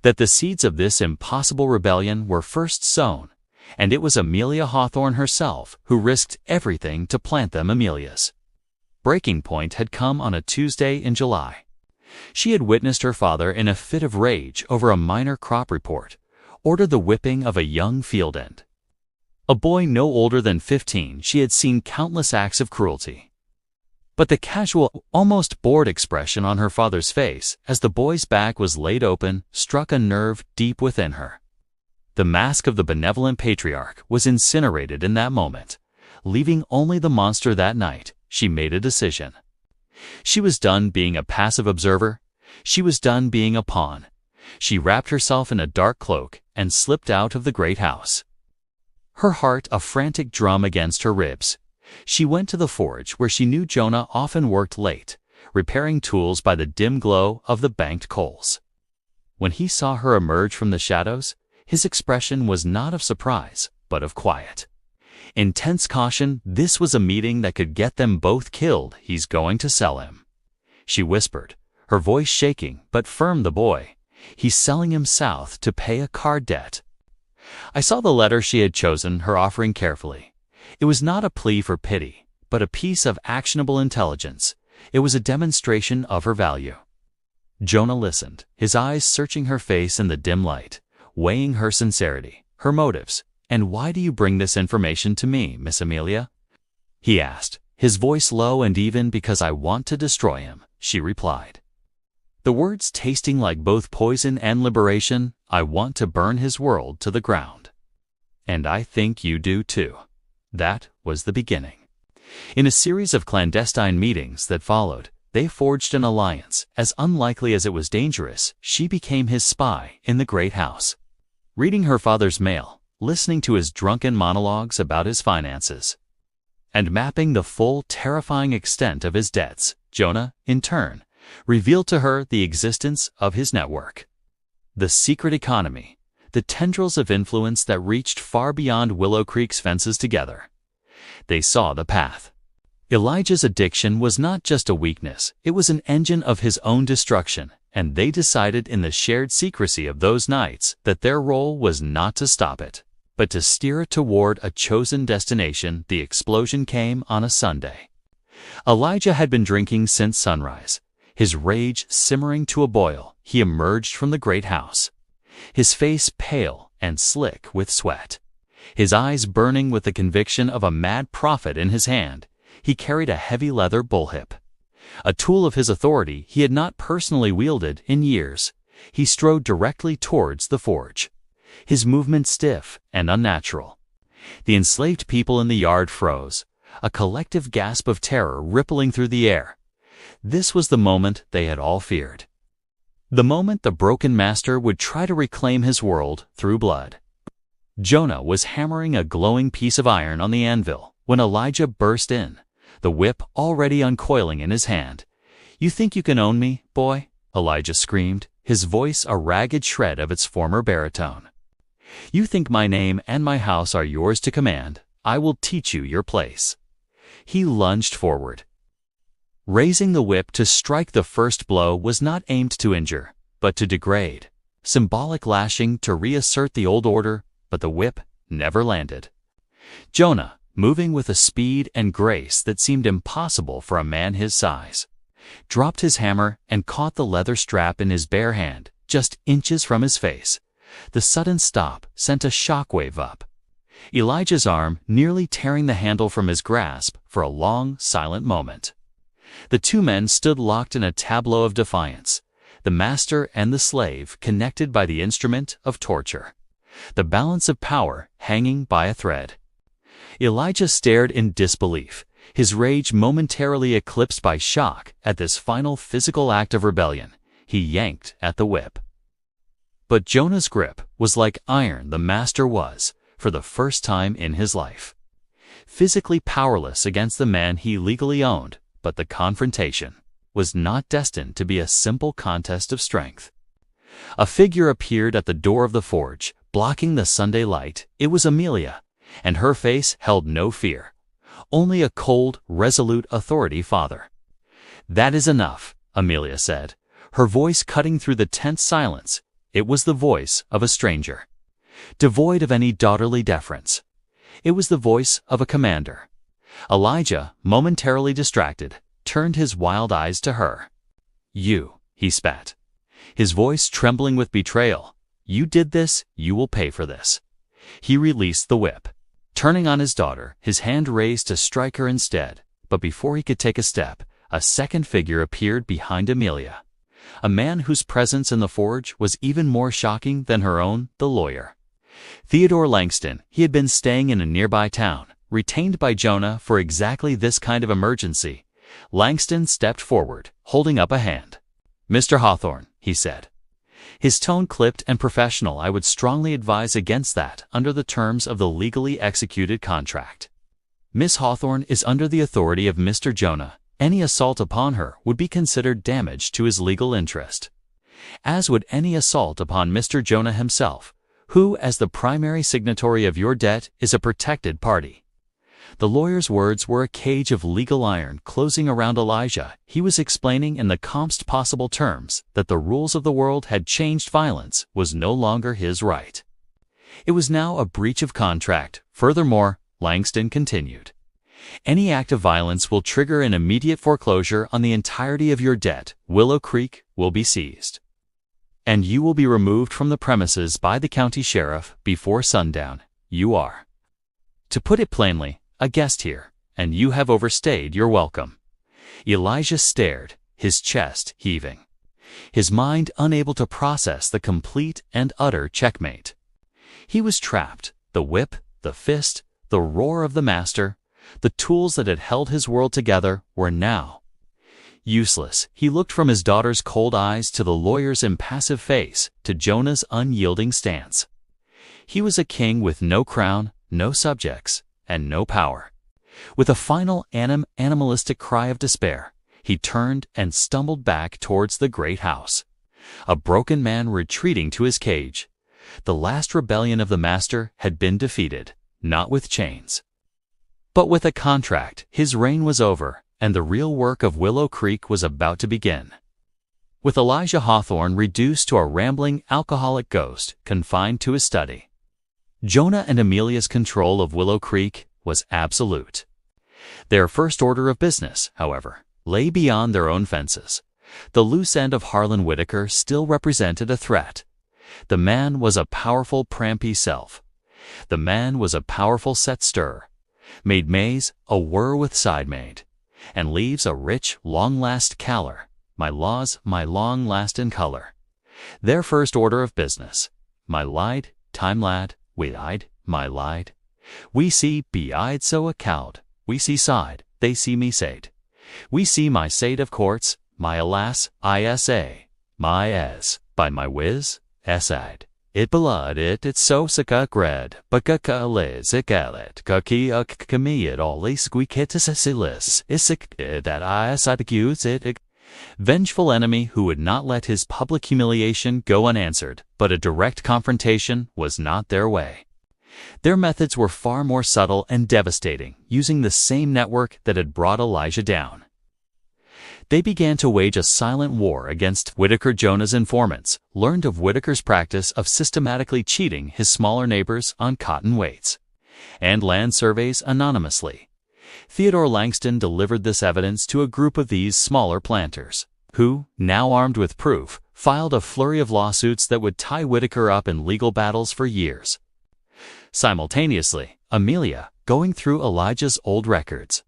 that the seeds of this impossible rebellion were first sown, and it was Amelia Hawthorne herself who risked everything to plant them. Amelia's breaking point had come on a Tuesday in July. She had witnessed her father, in a fit of rage over a minor crop report, order the whipping of a young field-end. A boy no older than 15, she had seen countless acts of cruelty. But the casual, almost bored expression on her father's face as the boy's back was laid open struck a nerve deep within her. The mask of the benevolent patriarch was incinerated in that moment, leaving only the monster. That night, she made a decision. She was done being a passive observer. She was done being a pawn. She wrapped herself in a dark cloak and slipped out of the great house, her heart a frantic drum against her ribs. She went to the forge where she knew Jonah often worked late, repairing tools by the dim glow of the banked coals. When he saw her emerge from the shadows, his expression was not of surprise, but of quiet, intense caution. This was a meeting that could get them both killed. He's going to sell him, she whispered, her voice shaking but firm. The boy, he's selling him south to pay a card debt. I saw the letter she had chosen, her offering carefully. It was not a plea for pity, but a piece of actionable intelligence. It was a demonstration of her value. Jonah listened, his eyes searching her face in the dim light, weighing her sincerity, her motives. "And why do you bring this information to me, Miss Amelia?" he asked, his voice low and even. "Because I want to destroy him," she replied, the words tasting like both poison and liberation. "I want to burn his world to the ground. And I think you do too." That was the beginning. In a series of clandestine meetings that followed, they forged an alliance as unlikely as it was dangerous. She became his spy in the great house, reading her father's mail, listening to his drunken monologues about his finances, and mapping the full, terrifying extent of his debts. Jonah, in turn, revealed to her the existence of his network, the secret economy, the tendrils of influence that reached far beyond Willow Creek's fences. Together, they saw the path. Elijah's addiction was not just a weakness, it was an engine of his own destruction, and they decided in the shared secrecy of those nights that their role was not to stop it, but to steer it toward a chosen destination. The explosion came on a Sunday. Elijah had been drinking since sunrise. His rage simmering to a boil, he emerged from the great house. His face pale and slick with sweat. His eyes burning with the conviction of a mad prophet in his hand, he carried a heavy leather bullwhip. A tool of his authority he had not personally wielded in years. He strode directly towards the forge, his movement stiff and unnatural. The enslaved people in the yard froze, a collective gasp of terror rippling through the air. This was the moment they had all feared. The moment the broken master would try to reclaim his world through blood. Jonah was hammering a glowing piece of iron on the anvil when Elijah burst in, the whip already uncoiling in his hand. "You think you can own me, boy?" Elijah screamed, his voice a ragged shred of its former baritone. "You think my name and my house are yours to command? I will teach you your place." He lunged forward. Raising the whip to strike, the first blow was not aimed to injure, but to degrade. Symbolic lashing to reassert the old order, but the whip never landed. Jonah, moving with a speed and grace that seemed impossible for a man his size, dropped his hammer and caught the leather strap in his bare hand, just inches from his face. The sudden stop sent a shockwave up, Elijah's arm nearly tearing the handle from his grasp for a long, silent moment. The two men stood locked in a tableau of defiance, the master and the slave connected by the instrument of torture, the balance of power hanging by a thread. Elijah stared in disbelief, his rage momentarily eclipsed by shock at this final physical act of rebellion. He yanked at the whip. But Jonah's grip was like iron. The master was, for the first time in his life, physically powerless against the man he legally owned. But the confrontation was not destined to be a simple contest of strength. A figure appeared at the door of the forge, blocking the Sunday light. It was Amelia, and her face held no fear, only a cold, resolute authority. "Father." "That is enough," Amelia said, her voice cutting through the tense silence. It was the voice of a stranger, devoid of any daughterly deference. It was the voice of a commander. Elijah, momentarily distracted, turned his wild eyes to her. "You," he spat, his voice trembling with betrayal. "You did this, you will pay for this." He released the whip, turning on his daughter, his hand raised to strike her instead. But before he could take a step, a second figure appeared behind Amelia, a man whose presence in the forge was even more shocking than her own, the lawyer. Theodore Langston. He had been staying in a nearby town, retained by Jonah for exactly this kind of emergency. Langston stepped forward, holding up a hand. "Mr. Hawthorne," he said, his tone clipped and professional. "I would strongly advise against that under the terms of the legally executed contract. Miss Hawthorne is under the authority of Mr. Jonah. Any assault upon her would be considered damage to his legal interest, as would any assault upon Mr. Jonah himself, who, as the primary signatory of your debt, is a protected party." The lawyer's words were a cage of legal iron closing around Elijah. He was explaining in the calmest possible terms that the rules of the world had changed. Violence was no longer his right. It was now a breach of contract. "Furthermore," Langston continued, "any act of violence will trigger an immediate foreclosure on the entirety of your debt. Willow Creek will be seized, and you will be removed from the premises by the county sheriff before sundown. You are, to put it plainly, a guest here, and you have overstayed your welcome." Elijah stared, his chest heaving, his mind unable to process the complete and utter checkmate. He was trapped. The whip, the fist, the roar of the master, the tools that had held his world together were now useless. He looked from his daughter's cold eyes to the lawyer's impassive face, to Jonah's unyielding stance. He was a king with no crown, no subjects, and no power. With a final animalistic cry of despair, he turned and stumbled back towards the great house, a broken man retreating to his cage. The last rebellion of the master had been defeated, not with chains, but with a contract. His reign was over, and the real work of Willow Creek was about to begin. with Elijah Hawthorne reduced to a rambling alcoholic ghost confined to his study. Jonah and Amelia's control of Willow Creek was absolute. Their first order of business, however, lay beyond their own fences. The loose end of Harlan Whitaker still represented a threat. The man was a powerful prampy self. The man was a powerful set stir, made maize a whir with side maid, and leaves a rich, long-last caller. My laws, my long last in color. Their first order of business. My lied, time lad, we-eyed, my lied. We see be-eyed so a cowed. We see side, they see me said. We see my said of courts, my alas, isa, my as, by my whiz, aside. It blood it's so sick red, but liz it galet, kaki kami it all squeakitis is sick that I aside accuse it. Vengeful enemy who would not let his public humiliation go unanswered, but a direct confrontation was not their way. Their methods were far more subtle and devastating, using the same network that had brought Elijah down. They began to wage a silent war against Whitaker. Jonah's informants learned of Whitaker's practice of systematically cheating his smaller neighbors on cotton weights and land surveys anonymously. Theodore Langston delivered this evidence to a group of these smaller planters, who, now armed with proof, filed a flurry of lawsuits that would tie Whitaker up in legal battles for years. Simultaneously, Amelia, going through Elijah's old records,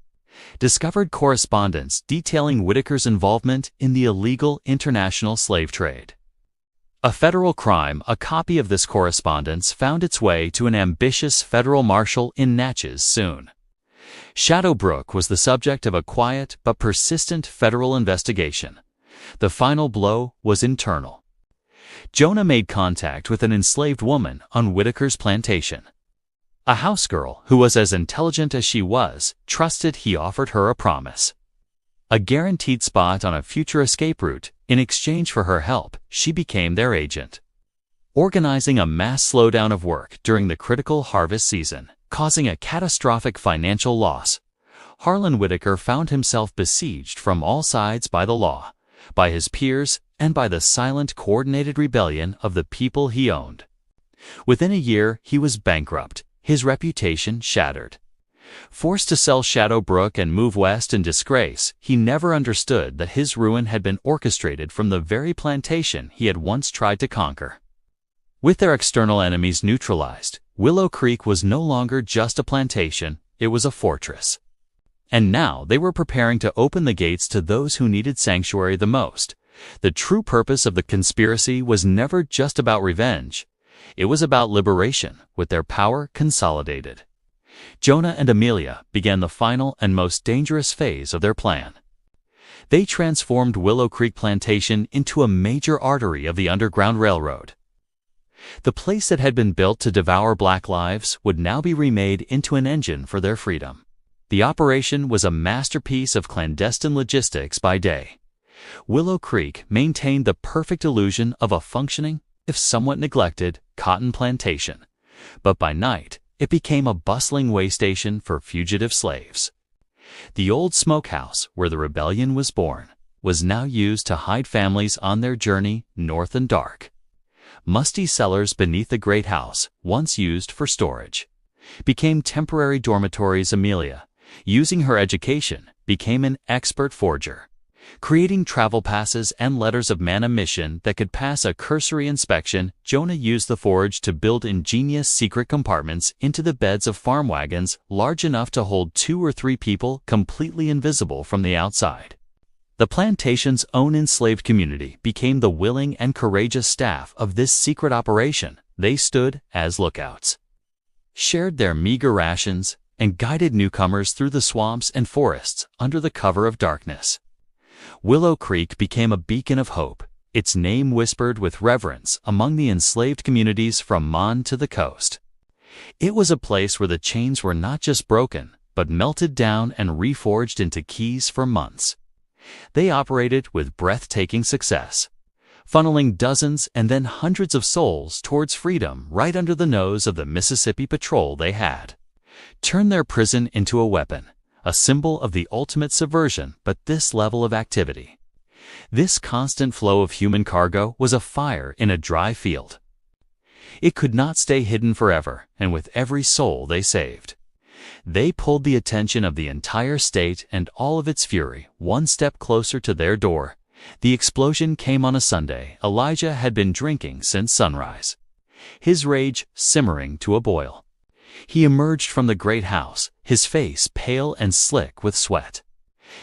discovered correspondence detailing Whitaker's involvement in the illegal international slave trade. A federal crime, a copy of this correspondence found its way to an ambitious federal marshal in Natchez soon. Shadow Brook was the subject of a quiet but persistent federal investigation. The final blow was internal. Jonah made contact with an enslaved woman on Whitaker's plantation. A house girl who was as intelligent as she was trusted he offered her a promise. A guaranteed spot on a future escape route. In exchange for her help, she became their agent, organizing a mass slowdown of work during the critical harvest season, causing a catastrophic financial loss. Harlan Whitaker found himself besieged from all sides by the law, by his peers, and by the silent, coordinated rebellion of the people he owned. Within a year, he was bankrupt, his reputation shattered. Forced to sell Shadow Brook and move west in disgrace, he never understood that his ruin had been orchestrated from the very plantation he had once tried to conquer. With their external enemies neutralized, Willow Creek was no longer just a plantation, it was a fortress. And now they were preparing to open the gates to those who needed sanctuary the most. The true purpose of the conspiracy was never just about revenge. It was about liberation, with their power consolidated. Jonah and Amelia began the final and most dangerous phase of their plan. They transformed Willow Creek Plantation into a major artery of the Underground Railroad. The place that had been built to devour black lives would now be remade into an engine for their freedom. The operation was a masterpiece of clandestine logistics by day. Willow Creek maintained the perfect illusion of a functioning, if somewhat neglected, cotton plantation, but by night it became a bustling way station for fugitive slaves. The old smokehouse where the rebellion was born was now used to hide families on their journey north and dark. Musty cellars beneath the great house, once used for storage, became temporary dormitories. Amelia, using her education, became an expert forger, creating travel passes and letters of manumission that could pass a cursory inspection. Jonah used the forge to build ingenious secret compartments into the beds of farm wagons large enough to hold 2 or 3 people completely invisible from the outside. The plantation's own enslaved community became the willing and courageous staff of this secret operation. They stood as lookouts, shared their meager rations, and guided newcomers through the swamps and forests under the cover of darkness. Willow Creek became a beacon of hope, its name whispered with reverence among the enslaved communities from Mon to the coast. It was a place where the chains were not just broken, but melted down and reforged into keys for months. They operated with breathtaking success, funneling dozens and then hundreds of souls towards freedom right under the nose of the Mississippi Patrol. They had turned their prison into a weapon, a symbol of the ultimate subversion. But this level of activity This constant flow of human cargo was a fire in a dry field. It could not stay hidden forever, and with every soul they saved, they pulled the attention of the entire state and all of its fury one step closer to their door. The explosion came on a Sunday Elijah had been drinking since sunrise, his rage simmering to a boil. He emerged from the great house, his face pale and slick with sweat,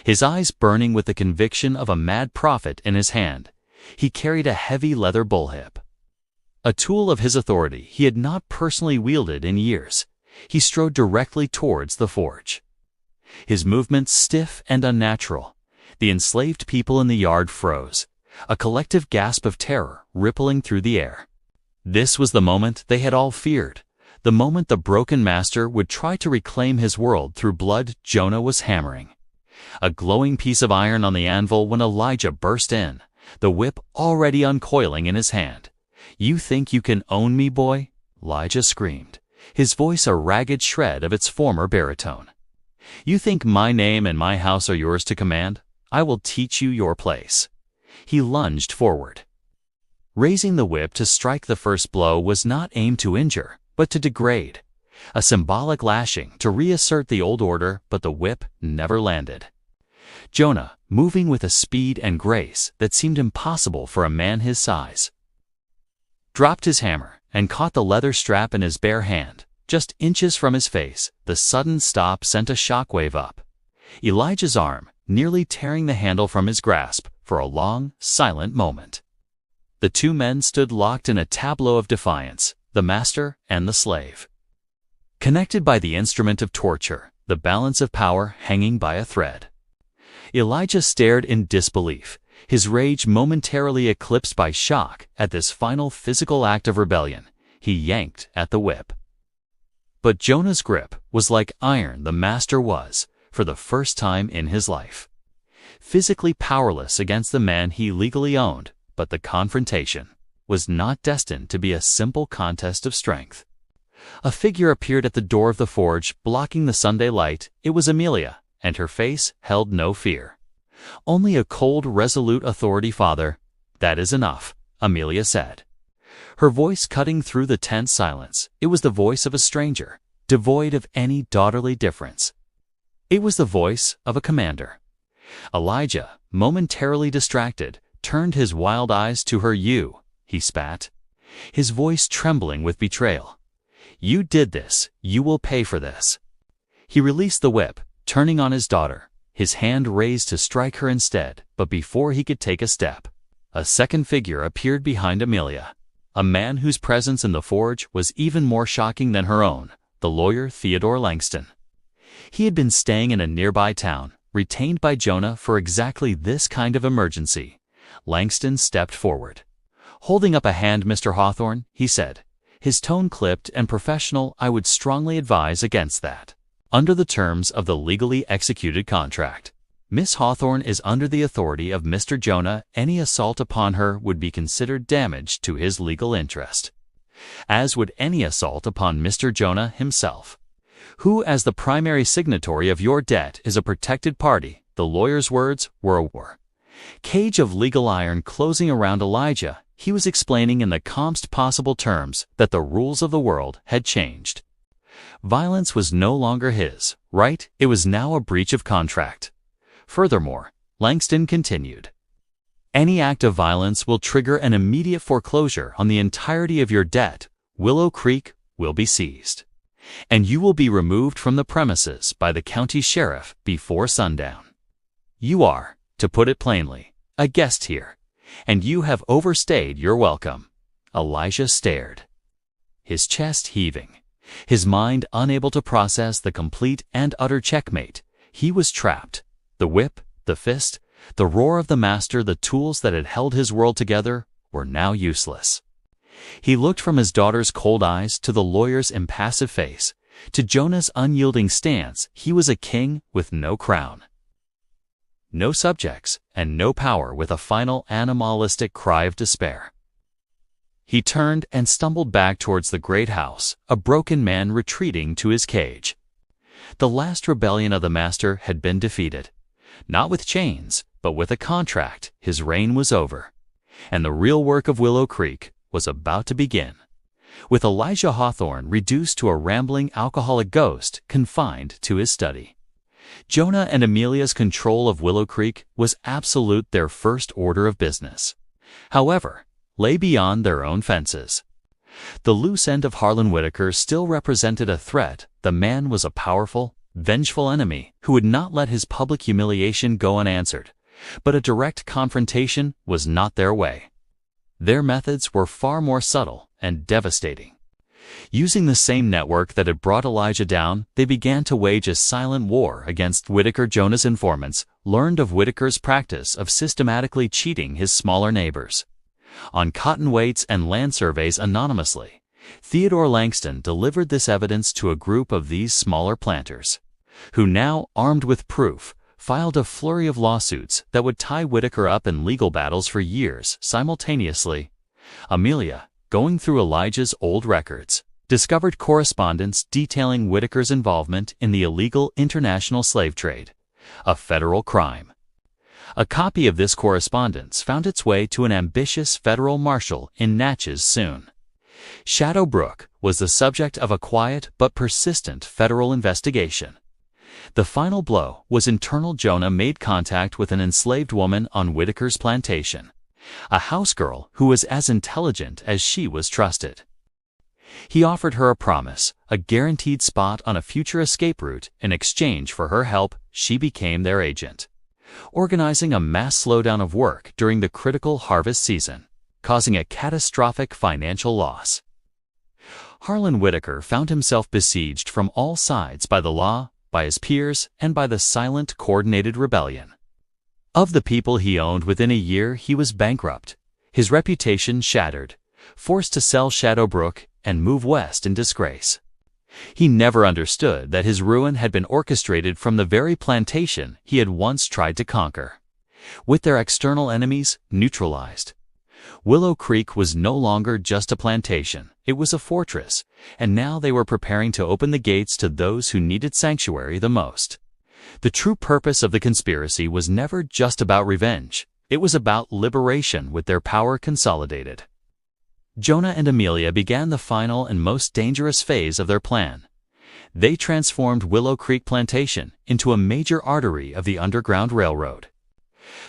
his eyes burning with the conviction of a mad prophet in his hand. He carried a heavy leather bullwhip, a tool of his authority he had not personally wielded in years. He strode directly towards the forge, his movements stiff and unnatural. The enslaved people in the yard froze, a collective gasp of terror rippling through the air. This was the moment they had all feared, the moment the broken master would try to reclaim his world through blood. Jonah was hammering a glowing piece of iron on the anvil when Elijah burst in, the whip already uncoiling in his hand. "You think you can own me, boy?" Elijah screamed, his voice a ragged shred of its former baritone. "You think my name and my house are yours to command? I will teach you your place." He lunged forward, raising the whip to strike. The first blow was not aimed to injure, but to degrade, a symbolic lashing to reassert the old order, but the whip never landed. Jonah, moving with a speed and grace that seemed impossible for a man his size, dropped his hammer and caught the leather strap in his bare hand, just inches from his face. The sudden stop sent a shockwave up Elijah's arm, nearly tearing the handle from his grasp. For a long, silent moment, the two men stood locked in a tableau of defiance, the master and the slave, connected by the instrument of torture, the balance of power hanging by a thread. Elijah stared in disbelief, his rage momentarily eclipsed by shock at this final physical act of rebellion. He yanked at the whip, but Jonah's grip was like iron. The master was, for the first time in his life, physically powerless against the man he legally owned. But the confrontation was not destined to be a simple contest of strength. A figure appeared at the door of the forge, blocking the Sunday light. It was Amelia, and her face held no fear, only a cold, resolute authority. "Father, that is enough," Amelia said, her voice cutting through the tense silence. It was the voice of a stranger, devoid of any daughterly difference. It was the voice of a commander. Elijah, momentarily distracted, turned his wild eyes to her. "You," he spat, his voice trembling with betrayal. "You did this. You will pay for this." He released the whip, turning on his daughter, his hand raised to strike her instead. But before he could take a step, a second figure appeared behind Amelia, a man whose presence in the forge was even more shocking than her own, the lawyer Theodore Langston. He had been staying in a nearby town, retained by Jonah for exactly this kind of emergency. Langston stepped forward, holding up a hand. "Mr. Hawthorne," he said, his tone clipped and professional, "I would strongly advise against that. Under the terms of the legally executed contract, Miss Hawthorne is under the authority of Mr. Jonah. Any assault upon her would be considered damage to his legal interest, as would any assault upon Mr. Jonah himself, who, as the primary signatory of your debt, is a protected party." The lawyer's words were a war cage of legal iron closing around Elijah. He was explaining in the calmest possible terms that the rules of the world had changed. Violence was no longer his right, it was now a breach of contract. Furthermore, Langston continued, "Any act of violence will trigger an immediate foreclosure on the entirety of your debt. Willow Creek will be seized, and you will be removed from the premises by the county sheriff before sundown. You are, to put it plainly, a guest here, and you have overstayed your welcome." Elijah stared, his chest heaving, his mind unable to process the complete and utter checkmate. He was trapped. The whip, the fist, the roar of the master, the tools that had held his world together, were now useless. He looked from his daughter's cold eyes to the lawyer's impassive face, to Jonah's unyielding stance. He was a king with no crown, no subjects, and no power. With a final animalistic cry of despair, he turned and stumbled back towards the great house, a broken man retreating to his cage. The last rebellion of the master had been defeated. Not with chains, but with a contract, his reign was over. And the real work of Willow Creek was about to begin. With Elijah Hawthorne reduced to a rambling alcoholic ghost confined to his study. Jonah and Amelia's control of Willow Creek was absolute, their first order of business. However, lay beyond their own fences. The loose end of Harlan Whitaker still represented a threat. The man was a powerful, vengeful enemy who would not let his public humiliation go unanswered. But a direct confrontation was not their way. Their methods were far more subtle and devastating. Using the same network that had brought Elijah down, they began to wage a silent war against Whitaker. Jonah's informants learned of Whitaker's practice of systematically cheating his smaller neighbors. On cotton weights and land surveys anonymously, Theodore Langston delivered this evidence to a group of these smaller planters, who now, armed with proof, filed a flurry of lawsuits that would tie Whitaker up in legal battles for years. Simultaneously, Amelia, going through Elijah's old records, discovered correspondence detailing Whitaker's involvement in the illegal international slave trade, a federal crime. A copy of this correspondence found its way to an ambitious federal marshal in Natchez soon. Shadow Brook was the subject of a quiet but persistent federal investigation. The final blow was internal. Jonah made contact with an enslaved woman on Whitaker's plantation, a house girl who was as intelligent as she was trusted. He offered her a promise, a guaranteed spot on a future escape route. In exchange for her help, she became their agent, organizing a mass slowdown of work during the critical harvest season, causing a catastrophic financial loss. Harlan Whitaker found himself besieged from all sides by the law, by his peers, and by the silent, coordinated rebellion. Of the people he owned, within a year he was bankrupt, his reputation shattered, forced to sell Shadow Brook and move west in disgrace. He never understood that his ruin had been orchestrated from the very plantation he had once tried to conquer. With their external enemies neutralized, Willow Creek was no longer just a plantation, it was a fortress, and now they were preparing to open the gates to those who needed sanctuary the most. The true purpose of the conspiracy was never just about revenge, it was about liberation. With their power consolidated, Jonah and Amelia began the final and most dangerous phase of their plan. They transformed Willow Creek Plantation into a major artery of the Underground Railroad.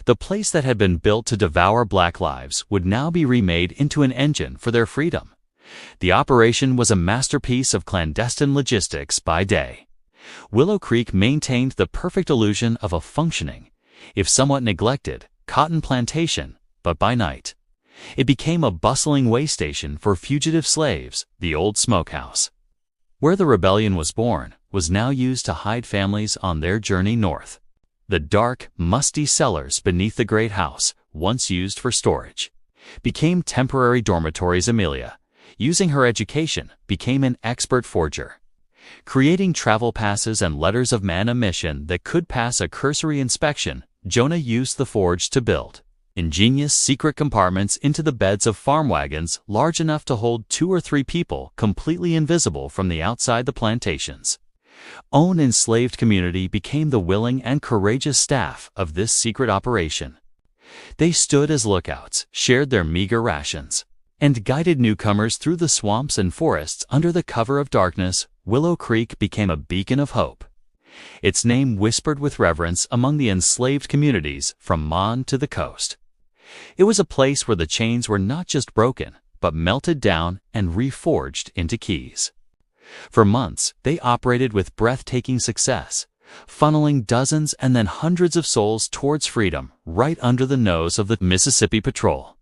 The place that had been built to devour black lives would now be remade into an engine for their freedom. The operation was a masterpiece of clandestine logistics by day. Willow Creek maintained the perfect illusion of a functioning, if somewhat neglected, cotton plantation, but by night it became a bustling way station for fugitive slaves. The old smokehouse, where the rebellion was born, was now used to hide families on their journey north. The dark, musty cellars beneath the great house, once used for storage, became temporary dormitories. Amelia, using her education, became an expert forger, creating travel passes and letters of manumission that could pass a cursory inspection. Jonah used the forge to build ingenious secret compartments into the beds of farm wagons large enough to hold 2 or 3 people, completely invisible from the outside. The plantation's own enslaved community became the willing and courageous staff of this secret operation. They stood as lookouts, shared their meager rations, and guided newcomers through the swamps and forests. Under the cover of darkness, Willow Creek became a beacon of hope, its name whispered with reverence among the enslaved communities from Mon to the coast. It was a place where the chains were not just broken, but melted down and reforged into keys. For months, they operated with breathtaking success, funneling dozens and then hundreds of souls towards freedom right under the nose of the Mississippi Patrol.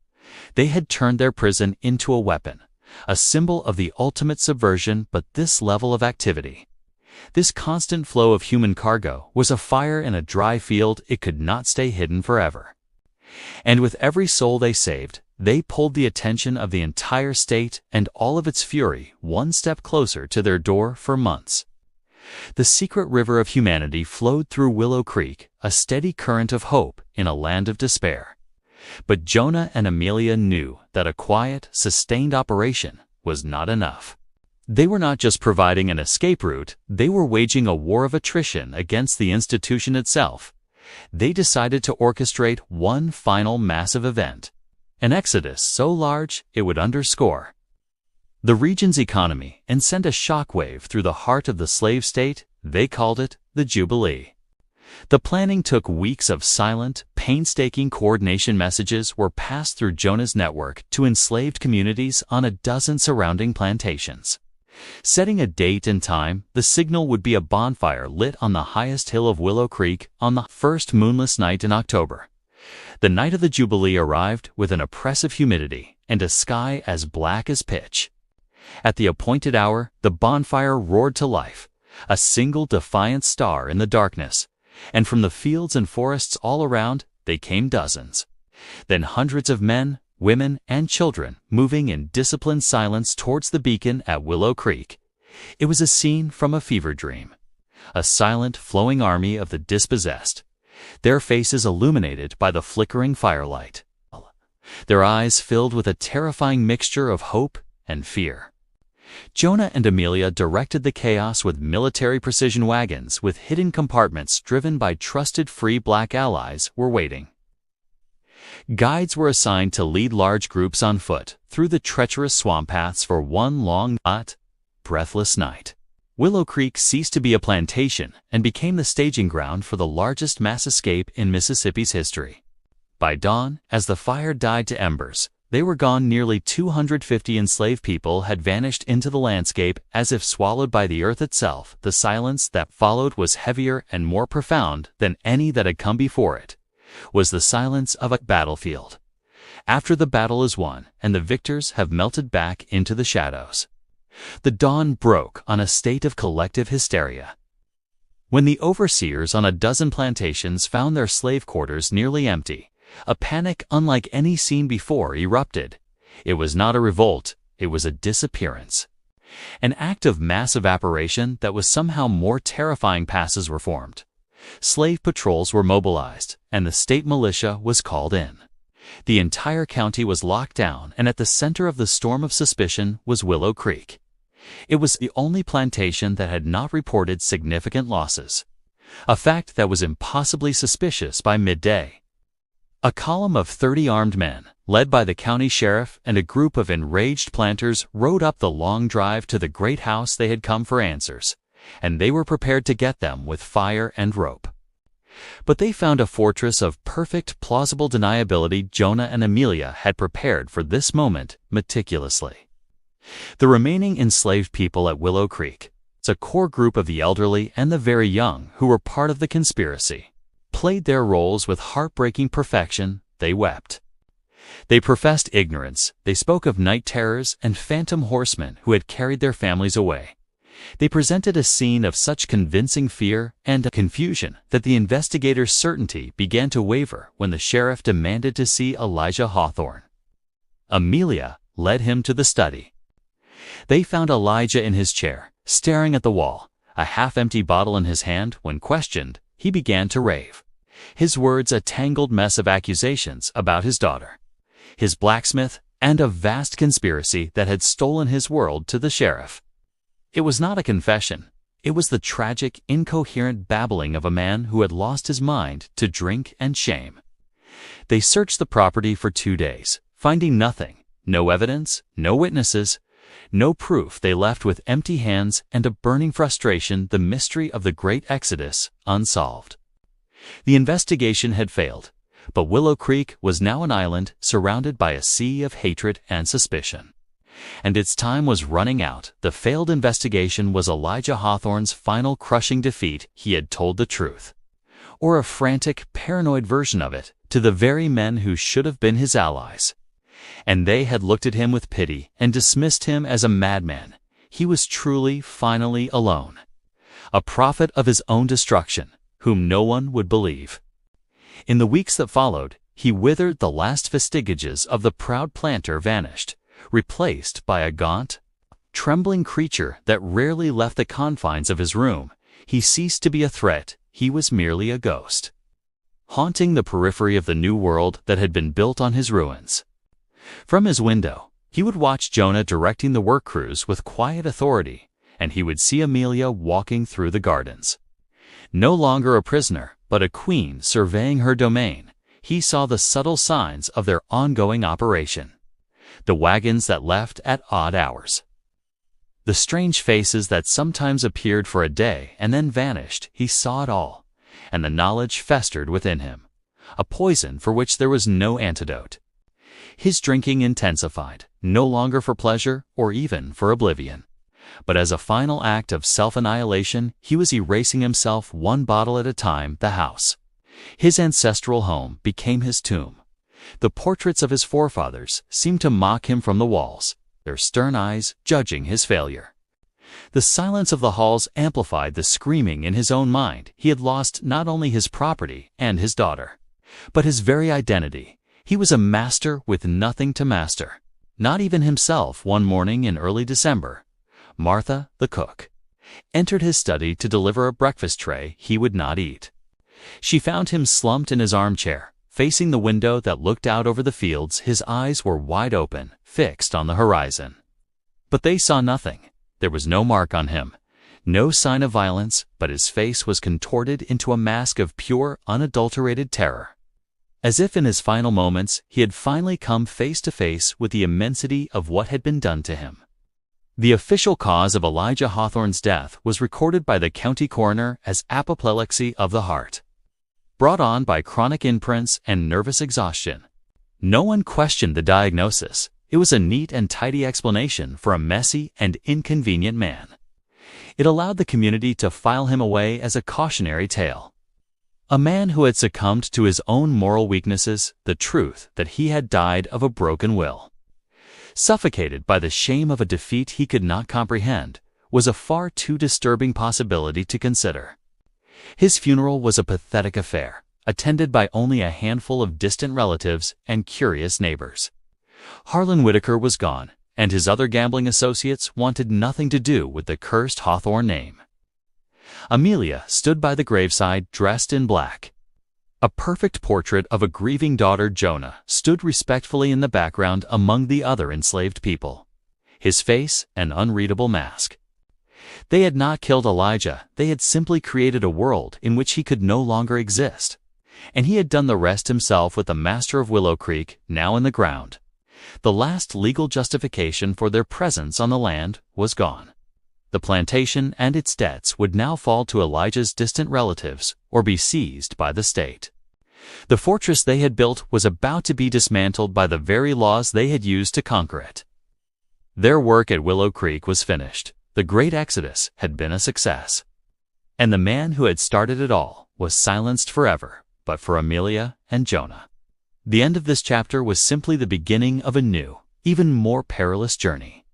They had turned their prison into a weapon, a symbol of the ultimate subversion. But this level of activity, this constant flow of human cargo, was a fire in a dry field. It could not stay hidden forever. And with every soul they saved, they pulled the attention of the entire state and all of its fury one step closer to their door. For months, the secret river of humanity flowed through Willow Creek, a steady current of hope in a land of despair. But Jonah and Amelia knew that a quiet, sustained operation was not enough. They were not just providing an escape route, they were waging a war of attrition against the institution itself. they decided to orchestrate one final massive event, an exodus so large it would underscore the region's economy and send a shockwave through the heart of the slave state. They called it the Jubilee. The planning took weeks of silent, painstaking coordination. Messages were passed through Jonah's network to enslaved communities on a dozen surrounding plantations. Setting a date and time, the signal would be a bonfire lit on the highest hill of Willow Creek on the first moonless night in October. The night of the Jubilee arrived with an oppressive humidity and a sky as black as pitch. At the appointed hour, the bonfire roared to life, a single defiant star in the darkness, and from the fields and forests all around, they came dozens. Then hundreds of men, women, and children moving in disciplined silence towards the beacon at Willow Creek. It was a scene from a fever dream. A silent, flowing army of the dispossessed, their faces illuminated by the flickering firelight, their eyes filled with a terrifying mixture of hope and fear. Jonah and Amelia directed the chaos with military precision. Wagons with hidden compartments driven by trusted free black allies were waiting. Guides were assigned to lead large groups on foot through the treacherous swamp paths for one long, hot, breathless night. Willow Creek ceased to be a plantation and became the staging ground for the largest mass escape in Mississippi's history. By dawn, as the fire died to embers, they were gone. Nearly 250 enslaved people had vanished into the landscape as if swallowed by the earth itself. The silence that followed was heavier and more profound than any that had come before it. Was the silence of a battlefield. After the battle is won and the victors have melted back into the shadows, the dawn broke on a state of collective hysteria. When the overseers on a dozen plantations found their slave quarters nearly empty, a panic unlike any seen before erupted. It was not a revolt, it was a disappearance. An act of mass evaporation that was somehow more terrifying. Passes were formed. Slave patrols were mobilized, and the state militia was called in. The entire county was locked down, and at the center of the storm of suspicion was Willow Creek. It was the only plantation that had not reported significant losses, a fact that was impossibly suspicious by midday. A column of 30 armed men, led by the county sheriff and a group of enraged planters, rode up the long drive to the great house. They had come for answers, and they were prepared to get them with fire and rope. But they found a fortress of perfect, plausible deniability. Jonah and Amelia had prepared for this moment meticulously. The remaining enslaved people at Willow Creek, a core group of the elderly and the very young who were part of the conspiracy, played their roles with heartbreaking perfection. They wept. They professed ignorance. They spoke of night terrors and phantom horsemen who had carried their families away. They presented a scene of such convincing fear and confusion that the investigators' certainty began to waver when the sheriff demanded to see Elijah Hawthorne. Amelia led him to the study. They found Elijah in his chair, staring at the wall, a half-empty bottle in his hand. When questioned, he began to rave. His words a tangled mess of accusations about his daughter, his blacksmith, and a vast conspiracy that had stolen his world to the sheriff. It was not a confession. It was the tragic, incoherent babbling of a man who had lost his mind to drink and shame. They searched the property for 2 days, finding nothing, no evidence, no witnesses, no proof. They left with empty hands and a burning frustration, the mystery of the great exodus unsolved. The investigation had failed, but Willow Creek was now an island surrounded by a sea of hatred and suspicion. And its time was running out. The failed investigation was Elijah Hawthorne's final crushing defeat. He had told the truth, or a frantic, paranoid version of it, to the very men who should have been his allies. And they had looked at him with pity and dismissed him as a madman. He was truly, finally alone, a prophet of his own destruction, whom no one would believe. In the weeks that followed, he withered. The last vestiges of the proud planter vanished, replaced by a gaunt, trembling creature that rarely left the confines of his room. He ceased to be a threat. He was merely a ghost, haunting the periphery of the new world that had been built on his ruins. From his window, he would watch Jonah directing the work crews with quiet authority, and he would see Amelia walking through the gardens. No longer a prisoner, but a queen surveying her domain, he saw the subtle signs of their ongoing operation. The wagons that left at odd hours. The strange faces that sometimes appeared for a day and then vanished, he saw it all, and the knowledge festered within him, a poison for which there was no antidote. His drinking intensified, no longer for pleasure or even for oblivion, but as a final act of self-annihilation, he was erasing himself one bottle at a time. The house, his ancestral home, became his tomb. The portraits of his forefathers seemed to mock him from the walls, their stern eyes judging his failure. The silence of the halls amplified the screaming in his own mind. He had lost not only his property and his daughter, but his very identity. He was a master with nothing to master, not even himself. One morning in early December, Martha, the cook, entered his study to deliver a breakfast tray he would not eat. She found him slumped in his armchair, facing the window that looked out over the fields. His eyes were wide open, fixed on the horizon. But they saw nothing. There was no mark on him, no sign of violence, but his face was contorted into a mask of pure, unadulterated terror. As if in his final moments, he had finally come face to face with the immensity of what had been done to him. The official cause of Elijah Hawthorne's death was recorded by the county coroner as apoplexy of the heart, brought on by chronic imprints and nervous exhaustion. No one questioned the diagnosis. It was a neat and tidy explanation for a messy and inconvenient man. It allowed the community to file him away as a cautionary tale. A man who had succumbed to his own moral weaknesses, the truth that he had died of a broken will. Suffocated by the shame of a defeat he could not comprehend, was a far too disturbing possibility to consider. His funeral was a pathetic affair, attended by only a handful of distant relatives and curious neighbors. Harlan Whitaker was gone, and his other gambling associates wanted nothing to do with the cursed Hawthorne name. Amelia stood by the graveside dressed in black. A perfect portrait of a grieving daughter, Jonah, stood respectfully in the background among the other enslaved people, his face an unreadable mask. They had not killed Elijah, they had simply created a world in which he could no longer exist. And he had done the rest himself with the master of Willow Creek, now in the ground. The last legal justification for their presence on the land was gone. The plantation and its debts would now fall to Elijah's distant relatives or be seized by the state. The fortress they had built was about to be dismantled by the very laws they had used to conquer it. Their work at Willow Creek was finished. The great exodus had been a success. And the man who had started it all was silenced forever, but for Amelia and Jonah. The end of this chapter was simply the beginning of a new, even more perilous journey.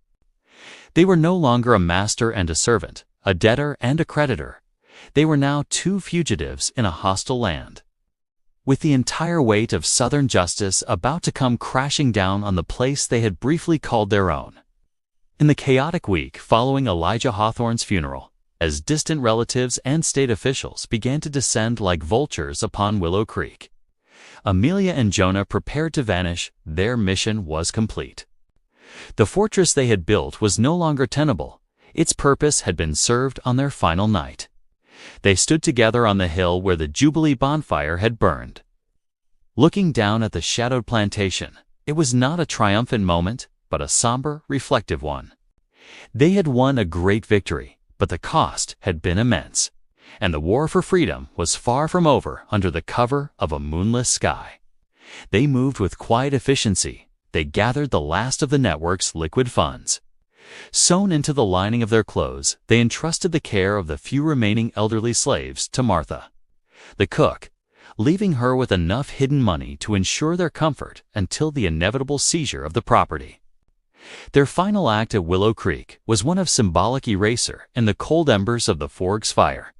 They were no longer a master and a servant, a debtor and a creditor. They were now two fugitives in a hostile land, with the entire weight of Southern justice about to come crashing down on the place they had briefly called their own. In the chaotic week following Elijah Hawthorne's funeral, as distant relatives and state officials began to descend like vultures upon Willow Creek, Amelia and Jonah prepared to vanish. Their mission was complete. The fortress they had built was no longer tenable. Its purpose had been served on their final night. They stood together on the hill where the Jubilee bonfire had burned. Looking down at the shadowed plantation, it was not a triumphant moment, but a somber, reflective one. They had won a great victory, but the cost had been immense, and the war for freedom was far from over under the cover of a moonless sky. They moved with quiet efficiency. They gathered the last of the network's liquid funds. Sewn into the lining of their clothes, they entrusted the care of the few remaining elderly slaves to Martha, the cook, leaving her with enough hidden money to ensure their comfort until the inevitable seizure of the property. Their final act at Willow Creek was one of symbolic erasure in the cold embers of the Forks fire.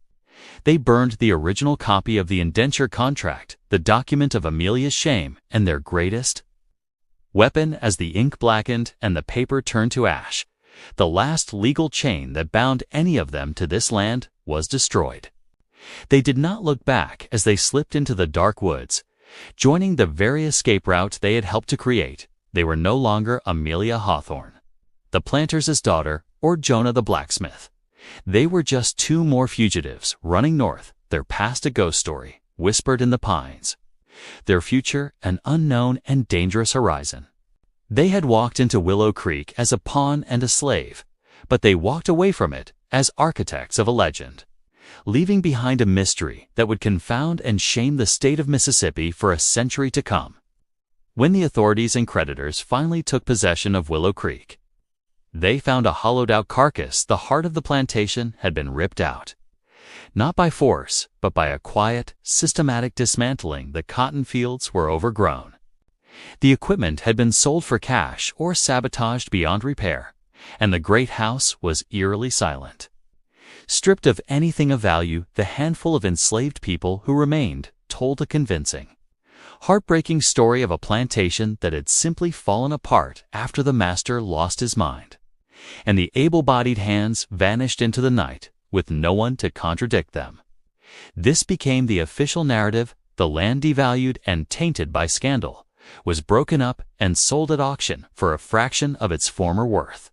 They burned the original copy of the indenture contract, the document of Amelia's shame, and their greatest weapon. As the ink blackened and the paper turned to ash, the last legal chain that bound any of them to this land was destroyed. They did not look back as they slipped into the dark woods, joining the very escape route they had helped to create. They were no longer Amelia Hawthorne, the planter's daughter, or Jonah the blacksmith. They were just two more fugitives running north, their past a ghost story, whispered in the pines, their future an unknown and dangerous horizon. They had walked into Willow Creek as a pawn and a slave, but they walked away from it as architects of a legend, leaving behind a mystery that would confound and shame the state of Mississippi for a century to come. When the authorities and creditors finally took possession of Willow Creek, they found a hollowed-out carcass. The heart of the plantation had been ripped out. Not by force, but by a quiet, systematic dismantling. The cotton fields were overgrown. The equipment had been sold for cash or sabotaged beyond repair, and the great house was eerily silent. Stripped of anything of value, the handful of enslaved people who remained told a convincing, heartbreaking story of a plantation that had simply fallen apart after the master lost his mind, and the able-bodied hands vanished into the night with no one to contradict them. This became the official narrative. The land, devalued and tainted by scandal, was broken up and sold at auction for a fraction of its former worth.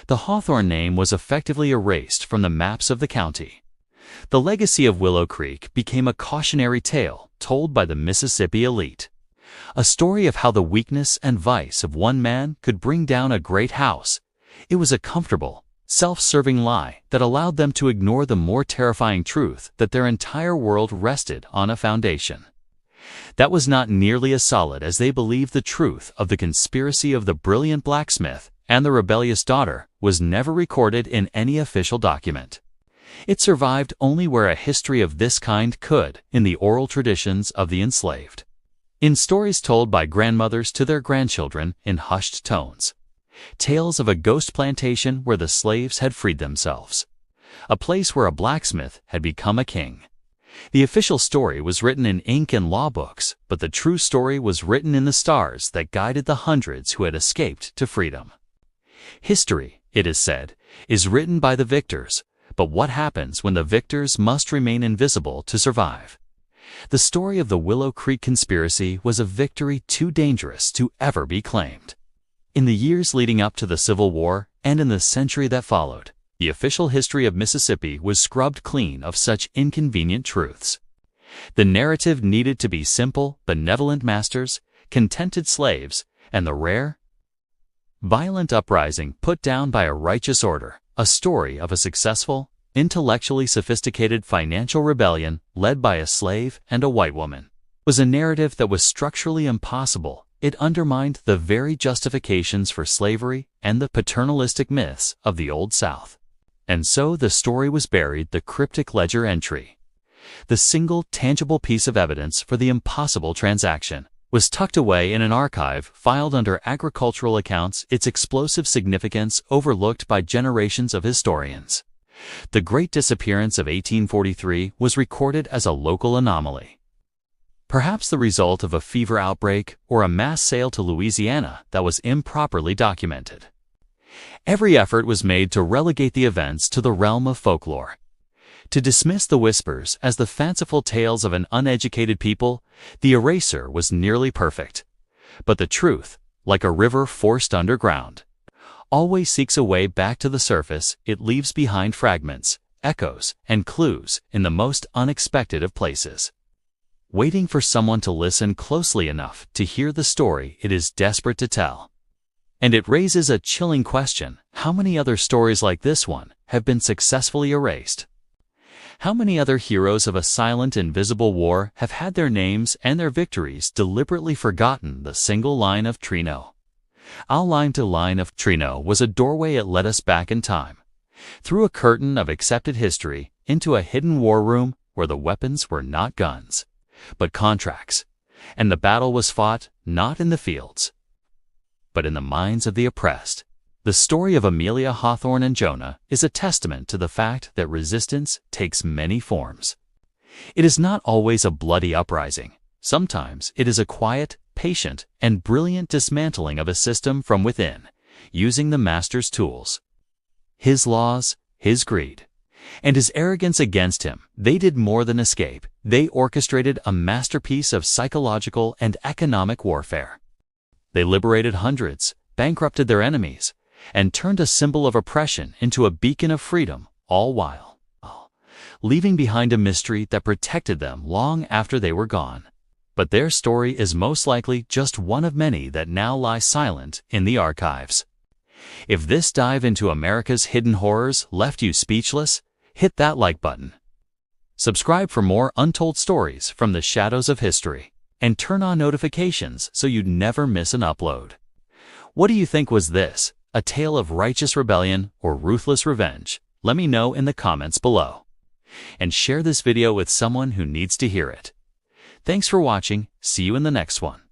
The Hawthorne name was effectively erased from the maps of the county. The legacy of Willow Creek became a cautionary tale told by the Mississippi elite, a story of how the weakness and vice of one man could bring down a great house. It was a comfortable, self-serving lie that allowed them to ignore the more terrifying truth that their entire world rested on a foundation that was not nearly as solid as they believed. The truth of the conspiracy of the brilliant blacksmith and the rebellious daughter was never recorded in any official document. It survived only where a history of this kind could, in the oral traditions of the enslaved, in stories told by grandmothers to their grandchildren in hushed tones. Tales of a ghost plantation where the slaves had freed themselves, a place where a blacksmith had become a king. The official story was written in ink and law books, but the true story was written in the stars that guided the hundreds who had escaped to freedom. History, it is said, is written by the victors, but what happens when the victors must remain invisible to survive? The story of the Willow Creek conspiracy was a victory too dangerous to ever be claimed. In the years leading up to the Civil War and in the century that followed, the official history of Mississippi was scrubbed clean of such inconvenient truths. The narrative needed to be simple: benevolent masters, contented slaves, and the rare, violent uprising put down by a righteous order. A story of a successful, intellectually sophisticated financial rebellion led by a slave and a white woman was a narrative that was structurally impossible. It undermined the very justifications for slavery and the paternalistic myths of the Old South. And so the story was buried. The cryptic ledger entry, the single tangible piece of evidence for the impossible transaction, was tucked away in an archive filed under agricultural accounts, its explosive significance overlooked by generations of historians. The Great Disappearance of 1843 was recorded as a local anomaly, perhaps the result of a fever outbreak or a mass sale to Louisiana that was improperly documented. Every effort was made to relegate the events to the realm of folklore, to dismiss the whispers as the fanciful tales of an uneducated people. The eraser was nearly perfect, but the truth, like a river forced underground, always seeks a way back to the surface. It leaves behind fragments, echoes, and clues in the most unexpected of places, waiting for someone to listen closely enough to hear the story it is desperate to tell. And it raises a chilling question: how many other stories like this one have been successfully erased? How many other heroes of a silent, invisible war have had their names and their victories deliberately forgotten? The single line of Trino. Our line to line of Trino was a doorway. It led us back in time, through a curtain of accepted history, into a hidden war room where the weapons were not guns, but contracts, and the battle was fought not in the fields, but in the minds of the oppressed. The story of Amelia Hawthorne and Jonah is a testament to the fact that resistance takes many forms. It is not always a bloody uprising. Sometimes it is a quiet, patient, and brilliant dismantling of a system from within, using the master's tools, his laws, his greed, and his arrogance against him. They did more than escape. They orchestrated a masterpiece of psychological and economic warfare. They liberated hundreds, bankrupted their enemies, and turned a symbol of oppression into a beacon of freedom, all while leaving behind a mystery that protected them long after they were gone. But their story is most likely just one of many that now lie silent in the archives. If this dive into America's hidden horrors left you speechless, hit that like button. Subscribe for more untold stories from the shadows of history, and turn on notifications so you'd never miss an upload. What do you think was this? A tale of righteous rebellion or ruthless revenge? Let me know in the comments below. And share this video with someone who needs to hear it. Thanks for watching. See you in the next one.